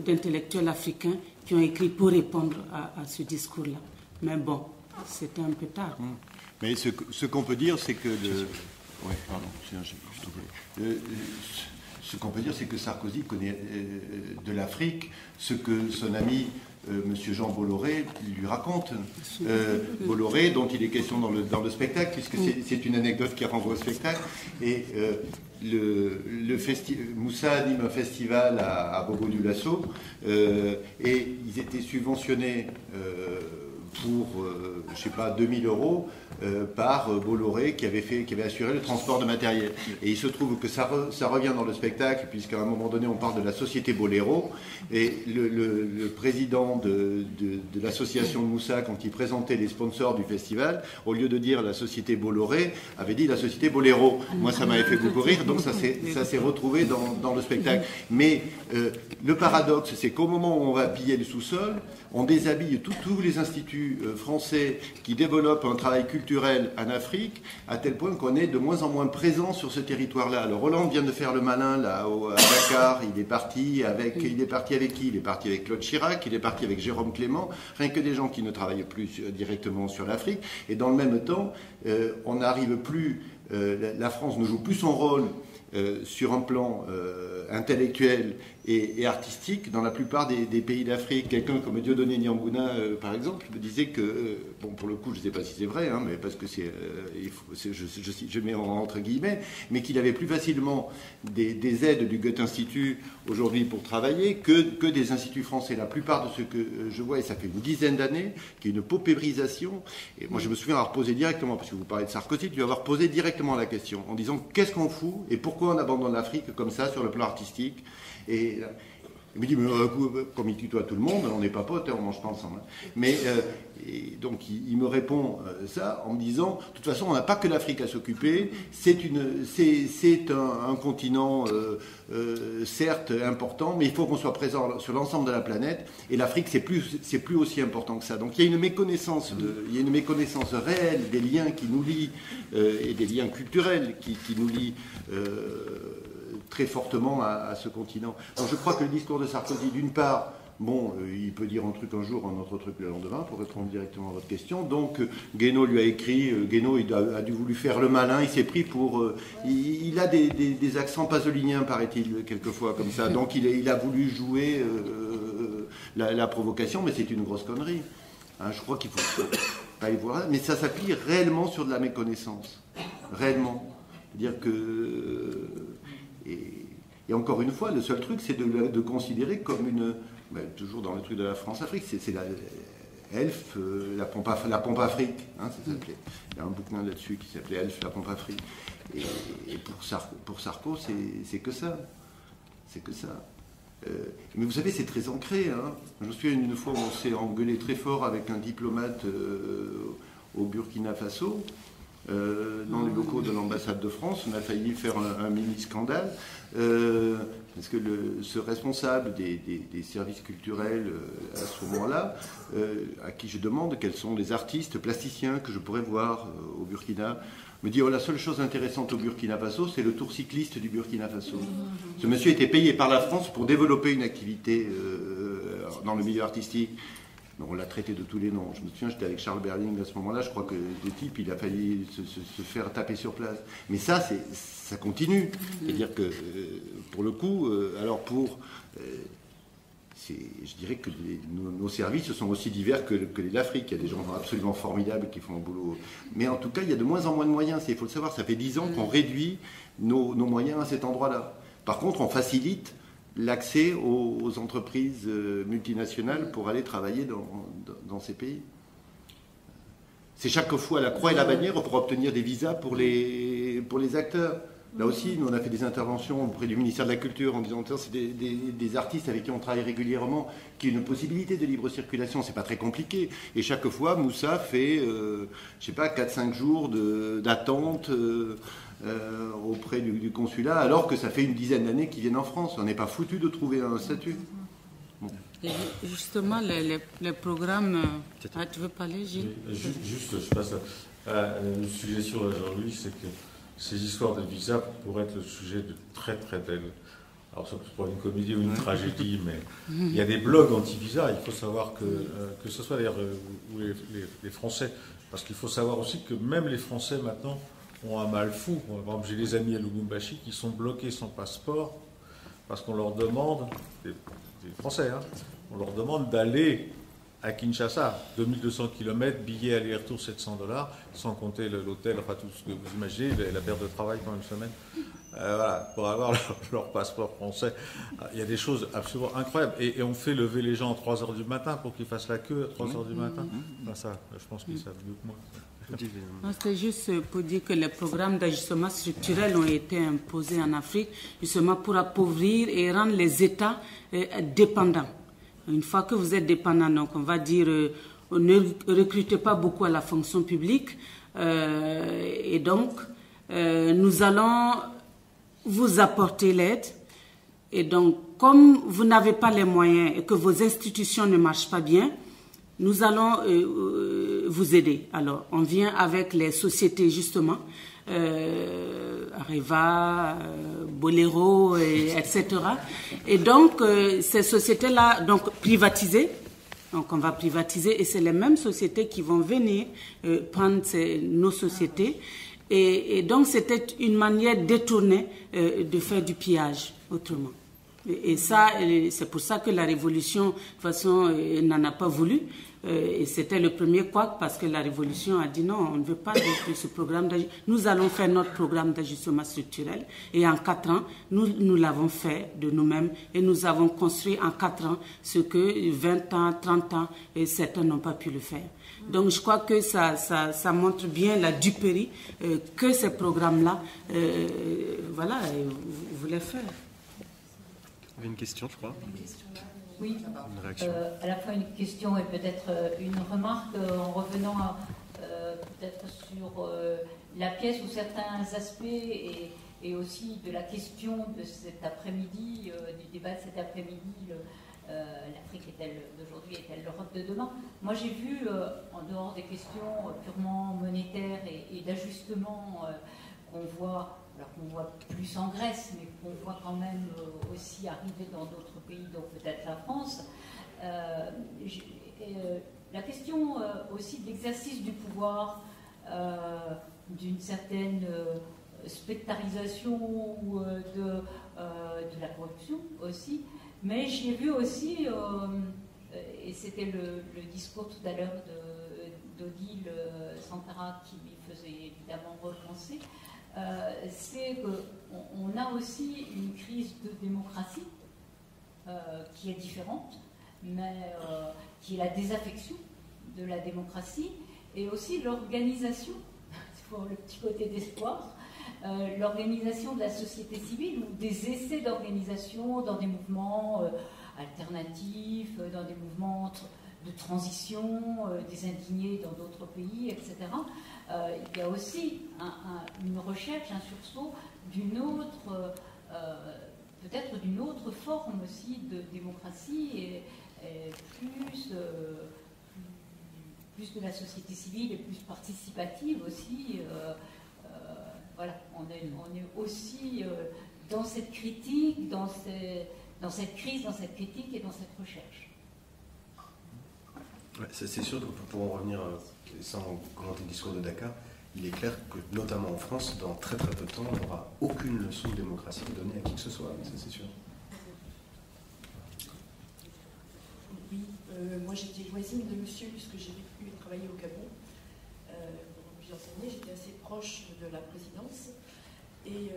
d'intellectuels africains qui ont écrit pour répondre à ce discours-là. Mais bon, c'était un peu tard. Mais ce qu'on peut dire, c'est que Oui, pardon, ce qu'on peut dire, c'est que Sarkozy connaît de l'Afrique ce que son ami M. Jean Bolloré lui raconte. Bolloré, dont il est question dans le spectacle, puisque c'est une anecdote qui renvoie au spectacle. Et Moussa anime un festival à Bobo-Dioulasso, et ils étaient subventionnés pour, je sais pas, 2000 € par Bolloré qui avait assuré le transport de matériel. Et il se trouve que ça revient dans le spectacle, puisqu'à un moment donné on parle de la société Boléro, et le président de l'association Moussa, quand il présentait les sponsors du festival, au lieu de dire la société Bolloré, avait dit la société Boléro. Moi ça m'avait fait beaucoup rire, donc ça s'est retrouvé dans le spectacle. Mais le paradoxe, c'est qu'au moment où on va piller le sous-sol, on déshabille tous les instituts français qui développent un travail culturel en Afrique, à tel point qu'on est de moins en moins présent sur ce territoire-là. Alors Hollande vient de faire le malin là à Dakar. Il est parti avec qui? Il est parti avec Claude Chirac. Il est parti avec Jérôme Clément. Rien que des gens qui ne travaillent plus directement sur l'Afrique. Et dans le même temps, on n'arrive plus. La France ne joue plus son rôle sur un plan intellectuel et artistique dans la plupart des pays d'Afrique. Quelqu'un comme Dieudonné Niambouna, par exemple, me disait que, bon, pour le coup, je ne sais pas si c'est vrai, hein, mais parce que je mets entre guillemets, mais qu'il avait plus facilement des aides du Goethe Institut aujourd'hui pour travailler que des instituts français. La plupart de ce que je vois, et ça fait une dizaine d'années, qu'il y a une paupérisation. Et moi, je me souviens avoir posé directement, parce que vous parlez de Sarkozy, lui avoir posé directement la question en disant qu'est-ce qu'on fout et pourquoi on abandonne l'Afrique comme ça sur le plan artistique. Et il me dit, mais, comme il tutoie tout le monde, on n'est pas potes, on mange pas ensemble. Mais et donc il me répond ça en me disant, de toute façon, on n'a pas que l'Afrique à s'occuper. C'est un continent certes important, mais il faut qu'on soit présent sur l'ensemble de la planète. Et l'Afrique, c'est plus aussi important que ça. Donc il y a une méconnaissance réelle des liens qui nous lient et des liens culturels qui nous lient. Très fortement à ce continent. Donc je crois que le discours de Sarkozy, d'une part, bon, il peut dire un truc un jour, un autre truc le lendemain, pour répondre directement à votre question. Donc Guénaud lui a écrit, Guénaud il a dû voulu faire le malin, il s'est pris pour... il a des accents pasoliniens, paraît-il, quelquefois, comme ça. Donc il a voulu jouer la provocation, mais c'est une grosse connerie. Hein, je crois qu'il faut pas y voir, mais ça s'appuie réellement sur de la méconnaissance. Réellement. C'est-à-dire que... Et encore une fois, le seul truc, c'est de considérer comme une... toujours dans le truc de la France-Afrique, c'est la ELF, la pompe Afrique, hein, ça s'appelait. Il y a un bouquin là-dessus qui s'appelait ELF, la pompe Afrique. Et pour Sarko, c'est que ça. C'est que ça. Mais vous savez, c'est très ancré. Hein. Je me souviens une fois où on s'est engueulé très fort avec un diplomate au Burkina Faso. Dans les locaux de l'ambassade de France, on a failli faire un mini-scandale, parce que ce responsable des services culturels à ce moment-là, à qui je demande quels sont les artistes plasticiens que je pourrais voir au Burkina, me dit, la seule chose intéressante au Burkina Faso, c'est le tour cycliste du Burkina Faso. Ce monsieur était payé par la France pour développer une activité dans le milieu artistique. Donc on l'a traité de tous les noms. Je me souviens, j'étais avec Charles Berling à ce moment-là, je crois que le type, il a failli se faire taper sur place. Mais ça continue. C'est-à-dire que, pour le coup, je dirais que nos services sont aussi divers que les d'Afrique. Il y a des gens absolument formidables qui font un boulot. Mais en tout cas, il y a de moins en moins de moyens. Il faut le savoir, ça fait 10 ans qu'on réduit nos moyens à cet endroit-là. Par contre, on facilite l'accès aux entreprises multinationales pour aller travailler dans ces pays. C'est chaque fois la croix et la bannière pour obtenir des visas pour les acteurs. Là aussi, nous on a fait des interventions auprès du ministère de la Culture en disant que c'est des artistes avec qui on travaille régulièrement, qui ont une possibilité de libre circulation, c'est pas très compliqué. Et chaque fois, Moussa fait, 4-5 jours d'attente auprès du consulat, alors que ça fait une dizaine d'années qu'ils viennent en France. On n'est pas foutu de trouver un statut. Bon. Et justement, les programmes... Ah, tu veux parler, Gilles? Juste, je passe à une suggestion à Jean-Louis, c'est que ces histoires de visa pourraient être le sujet de très très belles... Alors ça peut être une comédie ou une tragédie, mais il y a des blogs anti-visa. Il faut savoir que ce soit d'ailleurs les Français, parce qu'il faut savoir aussi que même les Français maintenant ont un mal fou. Par exemple, j'ai des amis à Lubumbashi qui sont bloqués sans passeport parce qu'on leur demande, des Français, hein, on leur demande d'aller à Kinshasa, 2200 km, billet aller-retour $700, sans compter l'hôtel, enfin tout ce que vous imaginez, la perte de travail pendant une semaine. Voilà, pour avoir leur passeport français. Il y a des choses absolument incroyables. Et on fait lever les gens à 3 h du matin pour qu'ils fassent la queue à 3 h du matin. Enfin, ça, je pense qu'ils savent mieux que moi. C'était juste pour dire que les programmes d'ajustement structurel ont été imposés en Afrique justement pour appauvrir et rendre les États dépendants. Une fois que vous êtes dépendant, donc on va dire ne recrutez pas beaucoup à la fonction publique et donc nous allons vous apporter l'aide. Et donc comme vous n'avez pas les moyens et que vos institutions ne marchent pas bien, nous allons vous aider. Alors, on vient avec les sociétés, justement, Areva, Bolero, etc. Et donc, ces sociétés-là, donc privatisées, donc on va privatiser, et c'est les mêmes sociétés qui vont venir prendre nos sociétés. Et donc, c'était une manière détournée de faire du pillage, autrement. Et ça, c'est pour ça que la révolution, de toute façon, n'en a pas voulu. Et c'était le premier couac parce que la révolution a dit non, on ne veut pas de ce programme d'ajustement. Nous allons faire notre programme d'ajustement structurel. Et en 4 ans, nous l'avons fait de nous-mêmes. Et nous avons construit en 4 ans ce que 20 ans, 30 ans, et certains n'ont pas pu le faire. Donc je crois que ça montre bien la duperie que ces programmes-là voilà, voulaient faire. Vous avez une question, je crois. Oui, une réaction. À la fois une question et peut-être une remarque en revenant peut-être sur la pièce ou certains aspects et aussi de la question de cet après-midi, du débat de cet après-midi, l'Afrique est-elle d'aujourd'hui, est-elle l'Europe de demain? Moi j'ai vu, en dehors des questions purement monétaires et d'ajustement qu'on voit, alors qu'on voit plus en Grèce, mais qu'on voit quand même aussi arriver dans d'autres pays, donc peut-être la France. La question aussi de l'exercice du pouvoir, d'une certaine spectarisation de la corruption aussi, mais j'ai vu aussi, et c'était le discours tout à l'heure d'Odile Sankara qui m'y faisait évidemment repenser, c'est qu'on a aussi une crise de démocratie qui est différente, mais qui est la désaffection de la démocratie et aussi l'organisation, pour le petit côté d'espoir, l'organisation de la société civile ou des essais d'organisation dans des mouvements alternatifs, dans des mouvements de transition, des indignés dans d'autres pays, etc. Il y a aussi une recherche, un sursaut d'une autre, peut-être d'une autre forme aussi de démocratie et plus de la société civile et plus participative aussi. Voilà, on est aussi dans cette critique, dans cette crise, dans cette critique et dans cette recherche. Ouais, c'est sûr, donc pour en revenir, sans commenter le discours de Dakar, il est clair que, notamment en France, dans très très peu de temps, on n'aura aucune leçon de démocratie donnée à qui que ce soit, ça c'est sûr. Oui, moi j'étais voisine de monsieur, puisque j'ai vécu et travaillé au Gabon pendant plusieurs années, j'étais assez proche de la présidence, et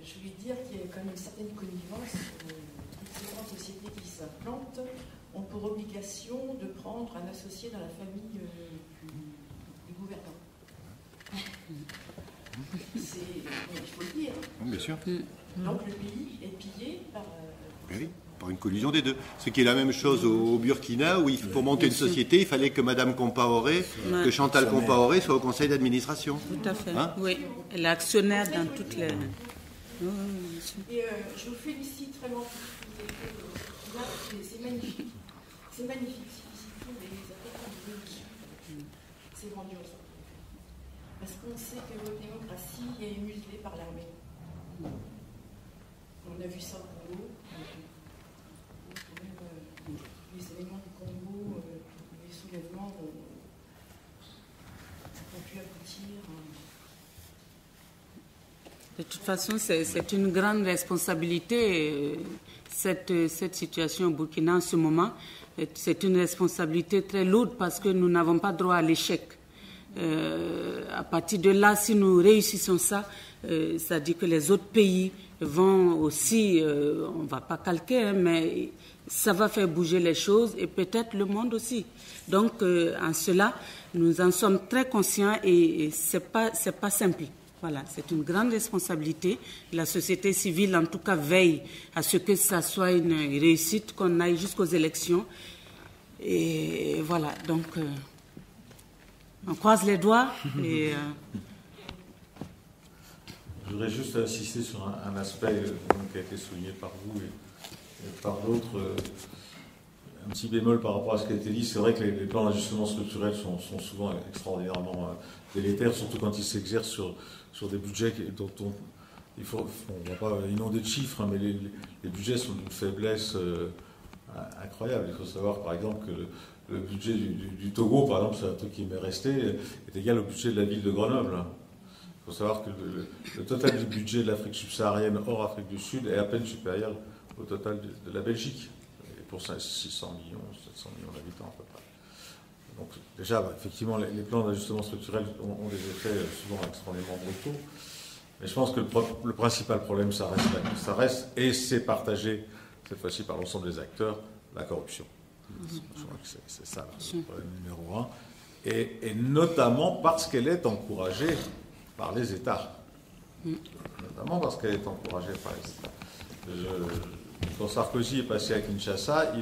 je voulais dire qu'il y a quand même une certaine connivence. Les différentes sociétés qui s'implantent ont pour obligation de prendre un associé dans la famille du gouvernant. Il faut le dire. Bien sûr. Donc le pays est pillé par... Oui, par une collusion des deux. Ce qui est la même chose au Burkina, où pour monter une société, il fallait que Madame Compaoré, que Chantal Compaoré soit au conseil d'administration. Tout à fait, hein? Oui. Elle est actionnaire dans toutes les... Et je vous félicite vraiment pour ce que vous avez fait au Burkina. C'est magnifique. C'est magnifique. Les Africains de Burkina. C'est grandiose. Parce qu'on sait que votre démocratie est muselée par l'armée. On a vu ça au Congo. Les éléments du Congo, les soulèvements ont pu aboutir De toute façon, c'est une grande responsabilité, cette situation au Burkina en ce moment. C'est une responsabilité très lourde parce que nous n'avons pas droit à l'échec. À partir de là, si nous réussissons ça, ça dit que les autres pays vont aussi, on ne va pas calquer, hein, mais ça va faire bouger les choses et peut-être le monde aussi. Donc, en cela, nous en sommes très conscients et c'est pas simple. Voilà, c'est une grande responsabilité. La société civile, en tout cas, veille à ce que ça soit une réussite, qu'on aille jusqu'aux élections. Et voilà, donc, on croise les doigts. Et, Je voudrais juste insister sur un aspect qui a été souligné par vous et par d'autres. Un petit bémol par rapport à ce qui a été dit, c'est vrai que les plans d'ajustement structurel sont souvent extraordinairement délétères, surtout quand ils s'exercent sur des budgets dont on ne va pas inonder de chiffres, mais les budgets sont d'une faiblesse incroyable. Il faut savoir par exemple que le budget du Togo, par exemple, c'est un truc qui m'est resté, est égal au budget de la ville de Grenoble. Il faut savoir que le total du budget de l'Afrique subsaharienne hors Afrique du Sud est à peine supérieur au total de la Belgique. Pour 600 millions, 700 millions d'habitants à peu près. Donc déjà, effectivement, les plans d'ajustement structurel ont des effets souvent extrêmement brutaux. Mais je pense que le principal problème, ça reste, et c'est partagé cette fois-ci par l'ensemble des acteurs, la corruption. Je crois que c'est ça le problème numéro un. Et notamment parce qu'elle est encouragée par les États. Notamment parce qu'elle est encouragée par les États. Quand Sarkozy est passé à Kinshasa,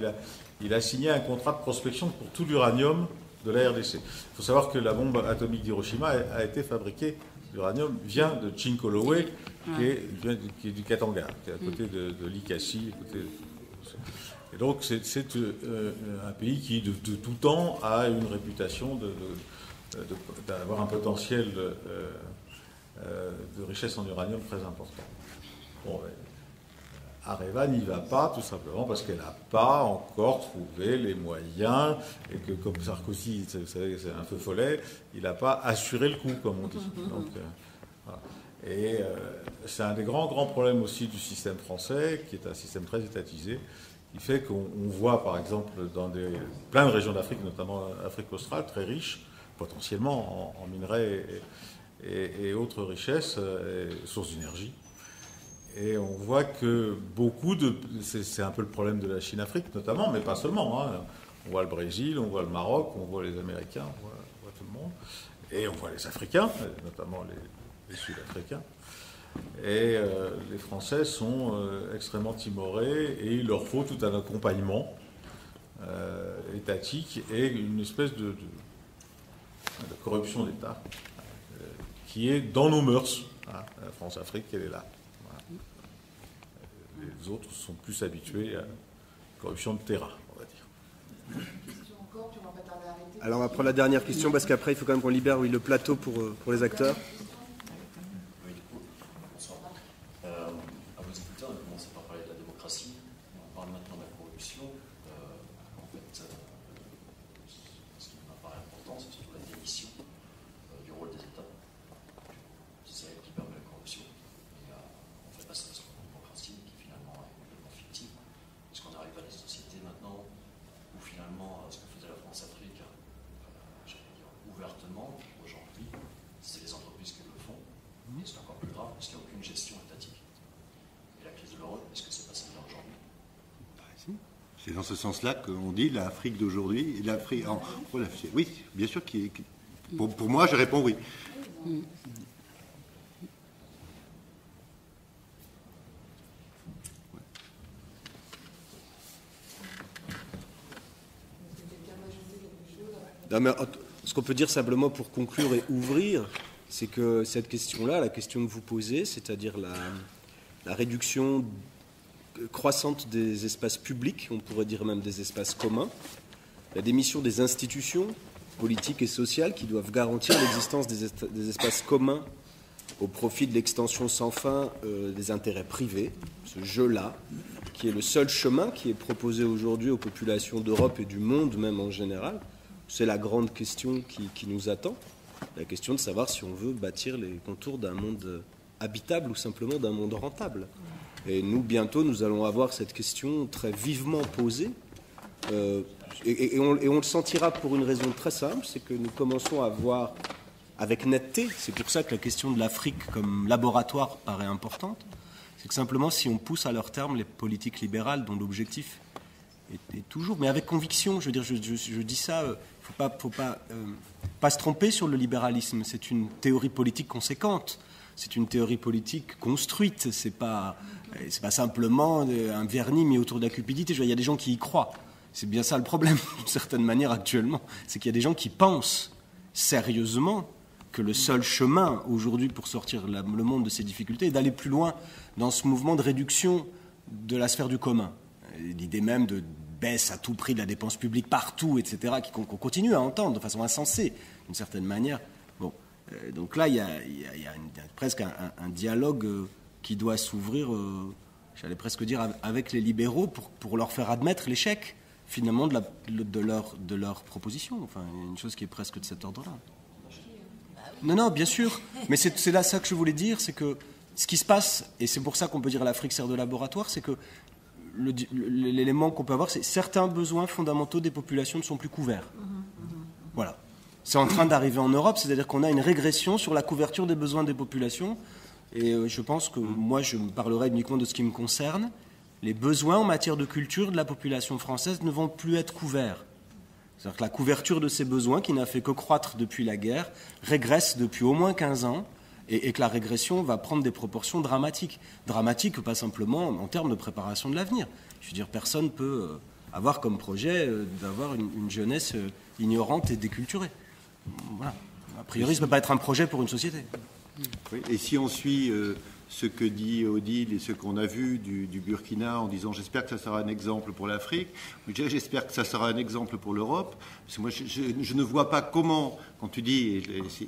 il a signé un contrat de prospection pour tout l'uranium de la RDC. Il faut savoir que la bombe atomique d'Hiroshima a été fabriquée, l'uranium vient de Chinkolowe, qui est du Katanga, qui est à côté de Likasi. Et donc c'est un pays qui, de tout temps, a une réputation d'avoir un potentiel de richesse en uranium très important. Bon, Areva n'y va pas tout simplement parce qu'elle n'a pas encore trouvé les moyens et que, comme Sarkozy, vous savez, c'est un feu follet, il n'a pas assuré le coup, comme on dit. Donc, voilà. Et c'est un des grands problèmes aussi du système français, qui est un système très étatisé, qui fait qu'on voit, par exemple, dans plein de régions d'Afrique, notamment l'Afrique australe, très riche, potentiellement en minerais et autres richesses, sources d'énergie. Et on voit que c'est un peu le problème de la Chine-Afrique notamment, mais pas seulement. Hein. On voit le Brésil, on voit le Maroc, on voit les Américains, on voit tout le monde. Et on voit les Africains, notamment les Sud-Africains. Et les Français sont extrêmement timorés et il leur faut tout un accompagnement étatique et une espèce de corruption d'État qui est dans nos mœurs. Hein. La France-Afrique, elle est là. Les autres sont plus habitués à la corruption de terrain, on va dire. Alors on va prendre la dernière question parce qu'après il faut quand même qu'on libère le plateau pour les acteurs. Oui, du coup, bonsoir. À vos écouteurs, on a commencé par parler de la démocratie. On parle maintenant de la corruption. En fait, ce qui m'apparaît important, c'est surtout la démission du rôle des États. C'est elle qui permet la corruption. Et on fait passer à la démocratie qui finalement est complètement fictive. Est-ce qu'on arrive à des sociétés maintenant où finalement ce que faisait la France-Afrique, j'allais dire ouvertement, aujourd'hui, c'est les entreprises qui le font. Et c'est encore plus grave parce qu'il n'y a aucune gestion étatique. Et la crise de l'euro, est-ce que c'est pas celle-là aujourd'hui? C'est dans ce sens-là qu'on dit l'Afrique d'aujourd'hui, l'Afrique. Oui, bien sûr. Pour moi, je réponds oui. Non, mais ce qu'on peut dire simplement pour conclure et ouvrir, c'est que cette question-là, la question que vous posez, c'est-à-dire la réduction croissante des espaces publics, on pourrait dire même des espaces communs, la démission des institutions politiques et sociales qui doivent garantir l'existence des espaces communs au profit de l'extension sans fin des intérêts privés, ce jeu-là, qui est le seul chemin qui est proposé aujourd'hui aux populations d'Europe et du monde même en général. C'est la grande question qui nous attend, la question de savoir si on veut bâtir les contours d'un monde habitable ou simplement d'un monde rentable. Et nous, bientôt, nous allons avoir cette question très vivement posée. Et on le sentira pour une raison très simple, c'est que nous commençons à voir avec netteté, c'est pour ça que la question de l'Afrique comme laboratoire paraît importante, c'est que simplement si on pousse à leur terme les politiques libérales dont l'objectif est toujours, mais avec conviction, je veux dire, je dis ça, il ne faut pas se tromper sur le libéralisme, c'est une théorie politique conséquente, c'est une théorie politique construite, c'est pas simplement un vernis mis autour de la cupidité, il y a des gens qui y croient. C'est bien ça le problème, d'une certaine manière, actuellement. C'est qu'il y a des gens qui pensent sérieusement que le seul chemin, aujourd'hui, pour sortir le monde de ses difficultés, est d'aller plus loin dans ce mouvement de réduction de la sphère du commun. L'idée même de baisse à tout prix de la dépense publique partout, etc., qu'on continue à entendre de façon insensée, d'une certaine manière. Bon, donc là, il y a presque un dialogue qui doit s'ouvrir, j'allais presque dire, avec les libéraux pour leur faire admettre l'échec finalement de leur proposition. Enfin, il y a une chose qui est presque de cet ordre-là. Non, bien sûr. Mais c'est là ça que je voulais dire, c'est que ce qui se passe, et c'est pour ça qu'on peut dire l'Afrique sert de laboratoire, c'est que l'élément qu'on peut avoir, c'est certains besoins fondamentaux des populations ne sont plus couverts. Voilà. C'est en train d'arriver en Europe, c'est-à-dire qu'on a une régression sur la couverture des besoins des populations. Et je pense que moi, je me parlerai uniquement de ce qui me concerne. Les besoins en matière de culture de la population française ne vont plus être couverts. C'est-à-dire que la couverture de ces besoins, qui n'a fait que croître depuis la guerre, régresse depuis au moins 15 ans, et que la régression va prendre des proportions dramatiques. Dramatiques, pas simplement en termes de préparation de l'avenir. Je veux dire, personne ne peut avoir comme projet d'avoir une jeunesse ignorante et déculturée. Voilà. A priori, ça ne peut pas être un projet pour une société. Oui, et si on suit ce que dit Odile et ce qu'on a vu du Burkina en disant j'espère que ça sera un exemple pour l'Afrique, j'espère que ça sera un exemple pour l'Europe, parce que moi je ne vois pas comment, quand tu dis,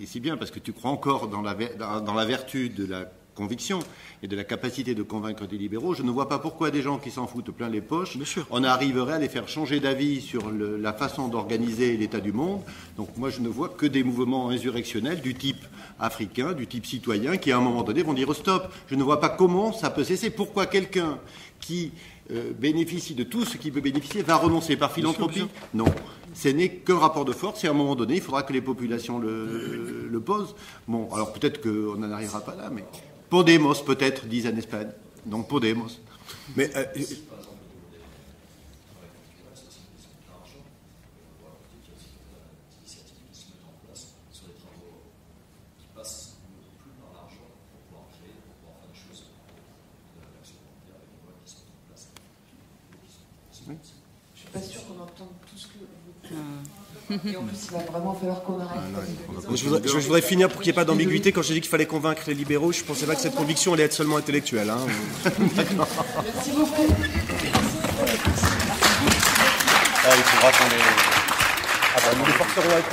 et c'est bien parce que tu crois encore dans la vertu de la conviction et de la capacité de convaincre des libéraux, je ne vois pas pourquoi des gens qui s'en foutent plein les poches, on arriverait à les faire changer d'avis sur la façon d'organiser l'état du monde. Donc moi je ne vois que des mouvements insurrectionnels du type africain, du type citoyen, qui à un moment donné vont dire stop. Je ne vois pas comment ça peut cesser. Pourquoi quelqu'un qui bénéficie de tout ce qu'il peut bénéficier va renoncer par philanthropie? Non. Ce n'est qu'un rapport de force et à un moment donné, il faudra que les populations le posent. Bon, alors peut-être qu'on n'en arrivera pas là, mais Podemos peut-être, disent en Espagne. Donc Podemos. Mais je suis pas sûre qu'on entende tout ce que vous... Et en plus, il va vraiment falloir qu'on arrête. Je voudrais finir pour qu'il n'y ait pas d'ambiguïté. Quand j'ai dit qu'il fallait convaincre les libéraux, je ne pensais pas que cette conviction allait être seulement intellectuelle. Hein. Merci beaucoup. Il faudra qu'on les... nous les porterons avec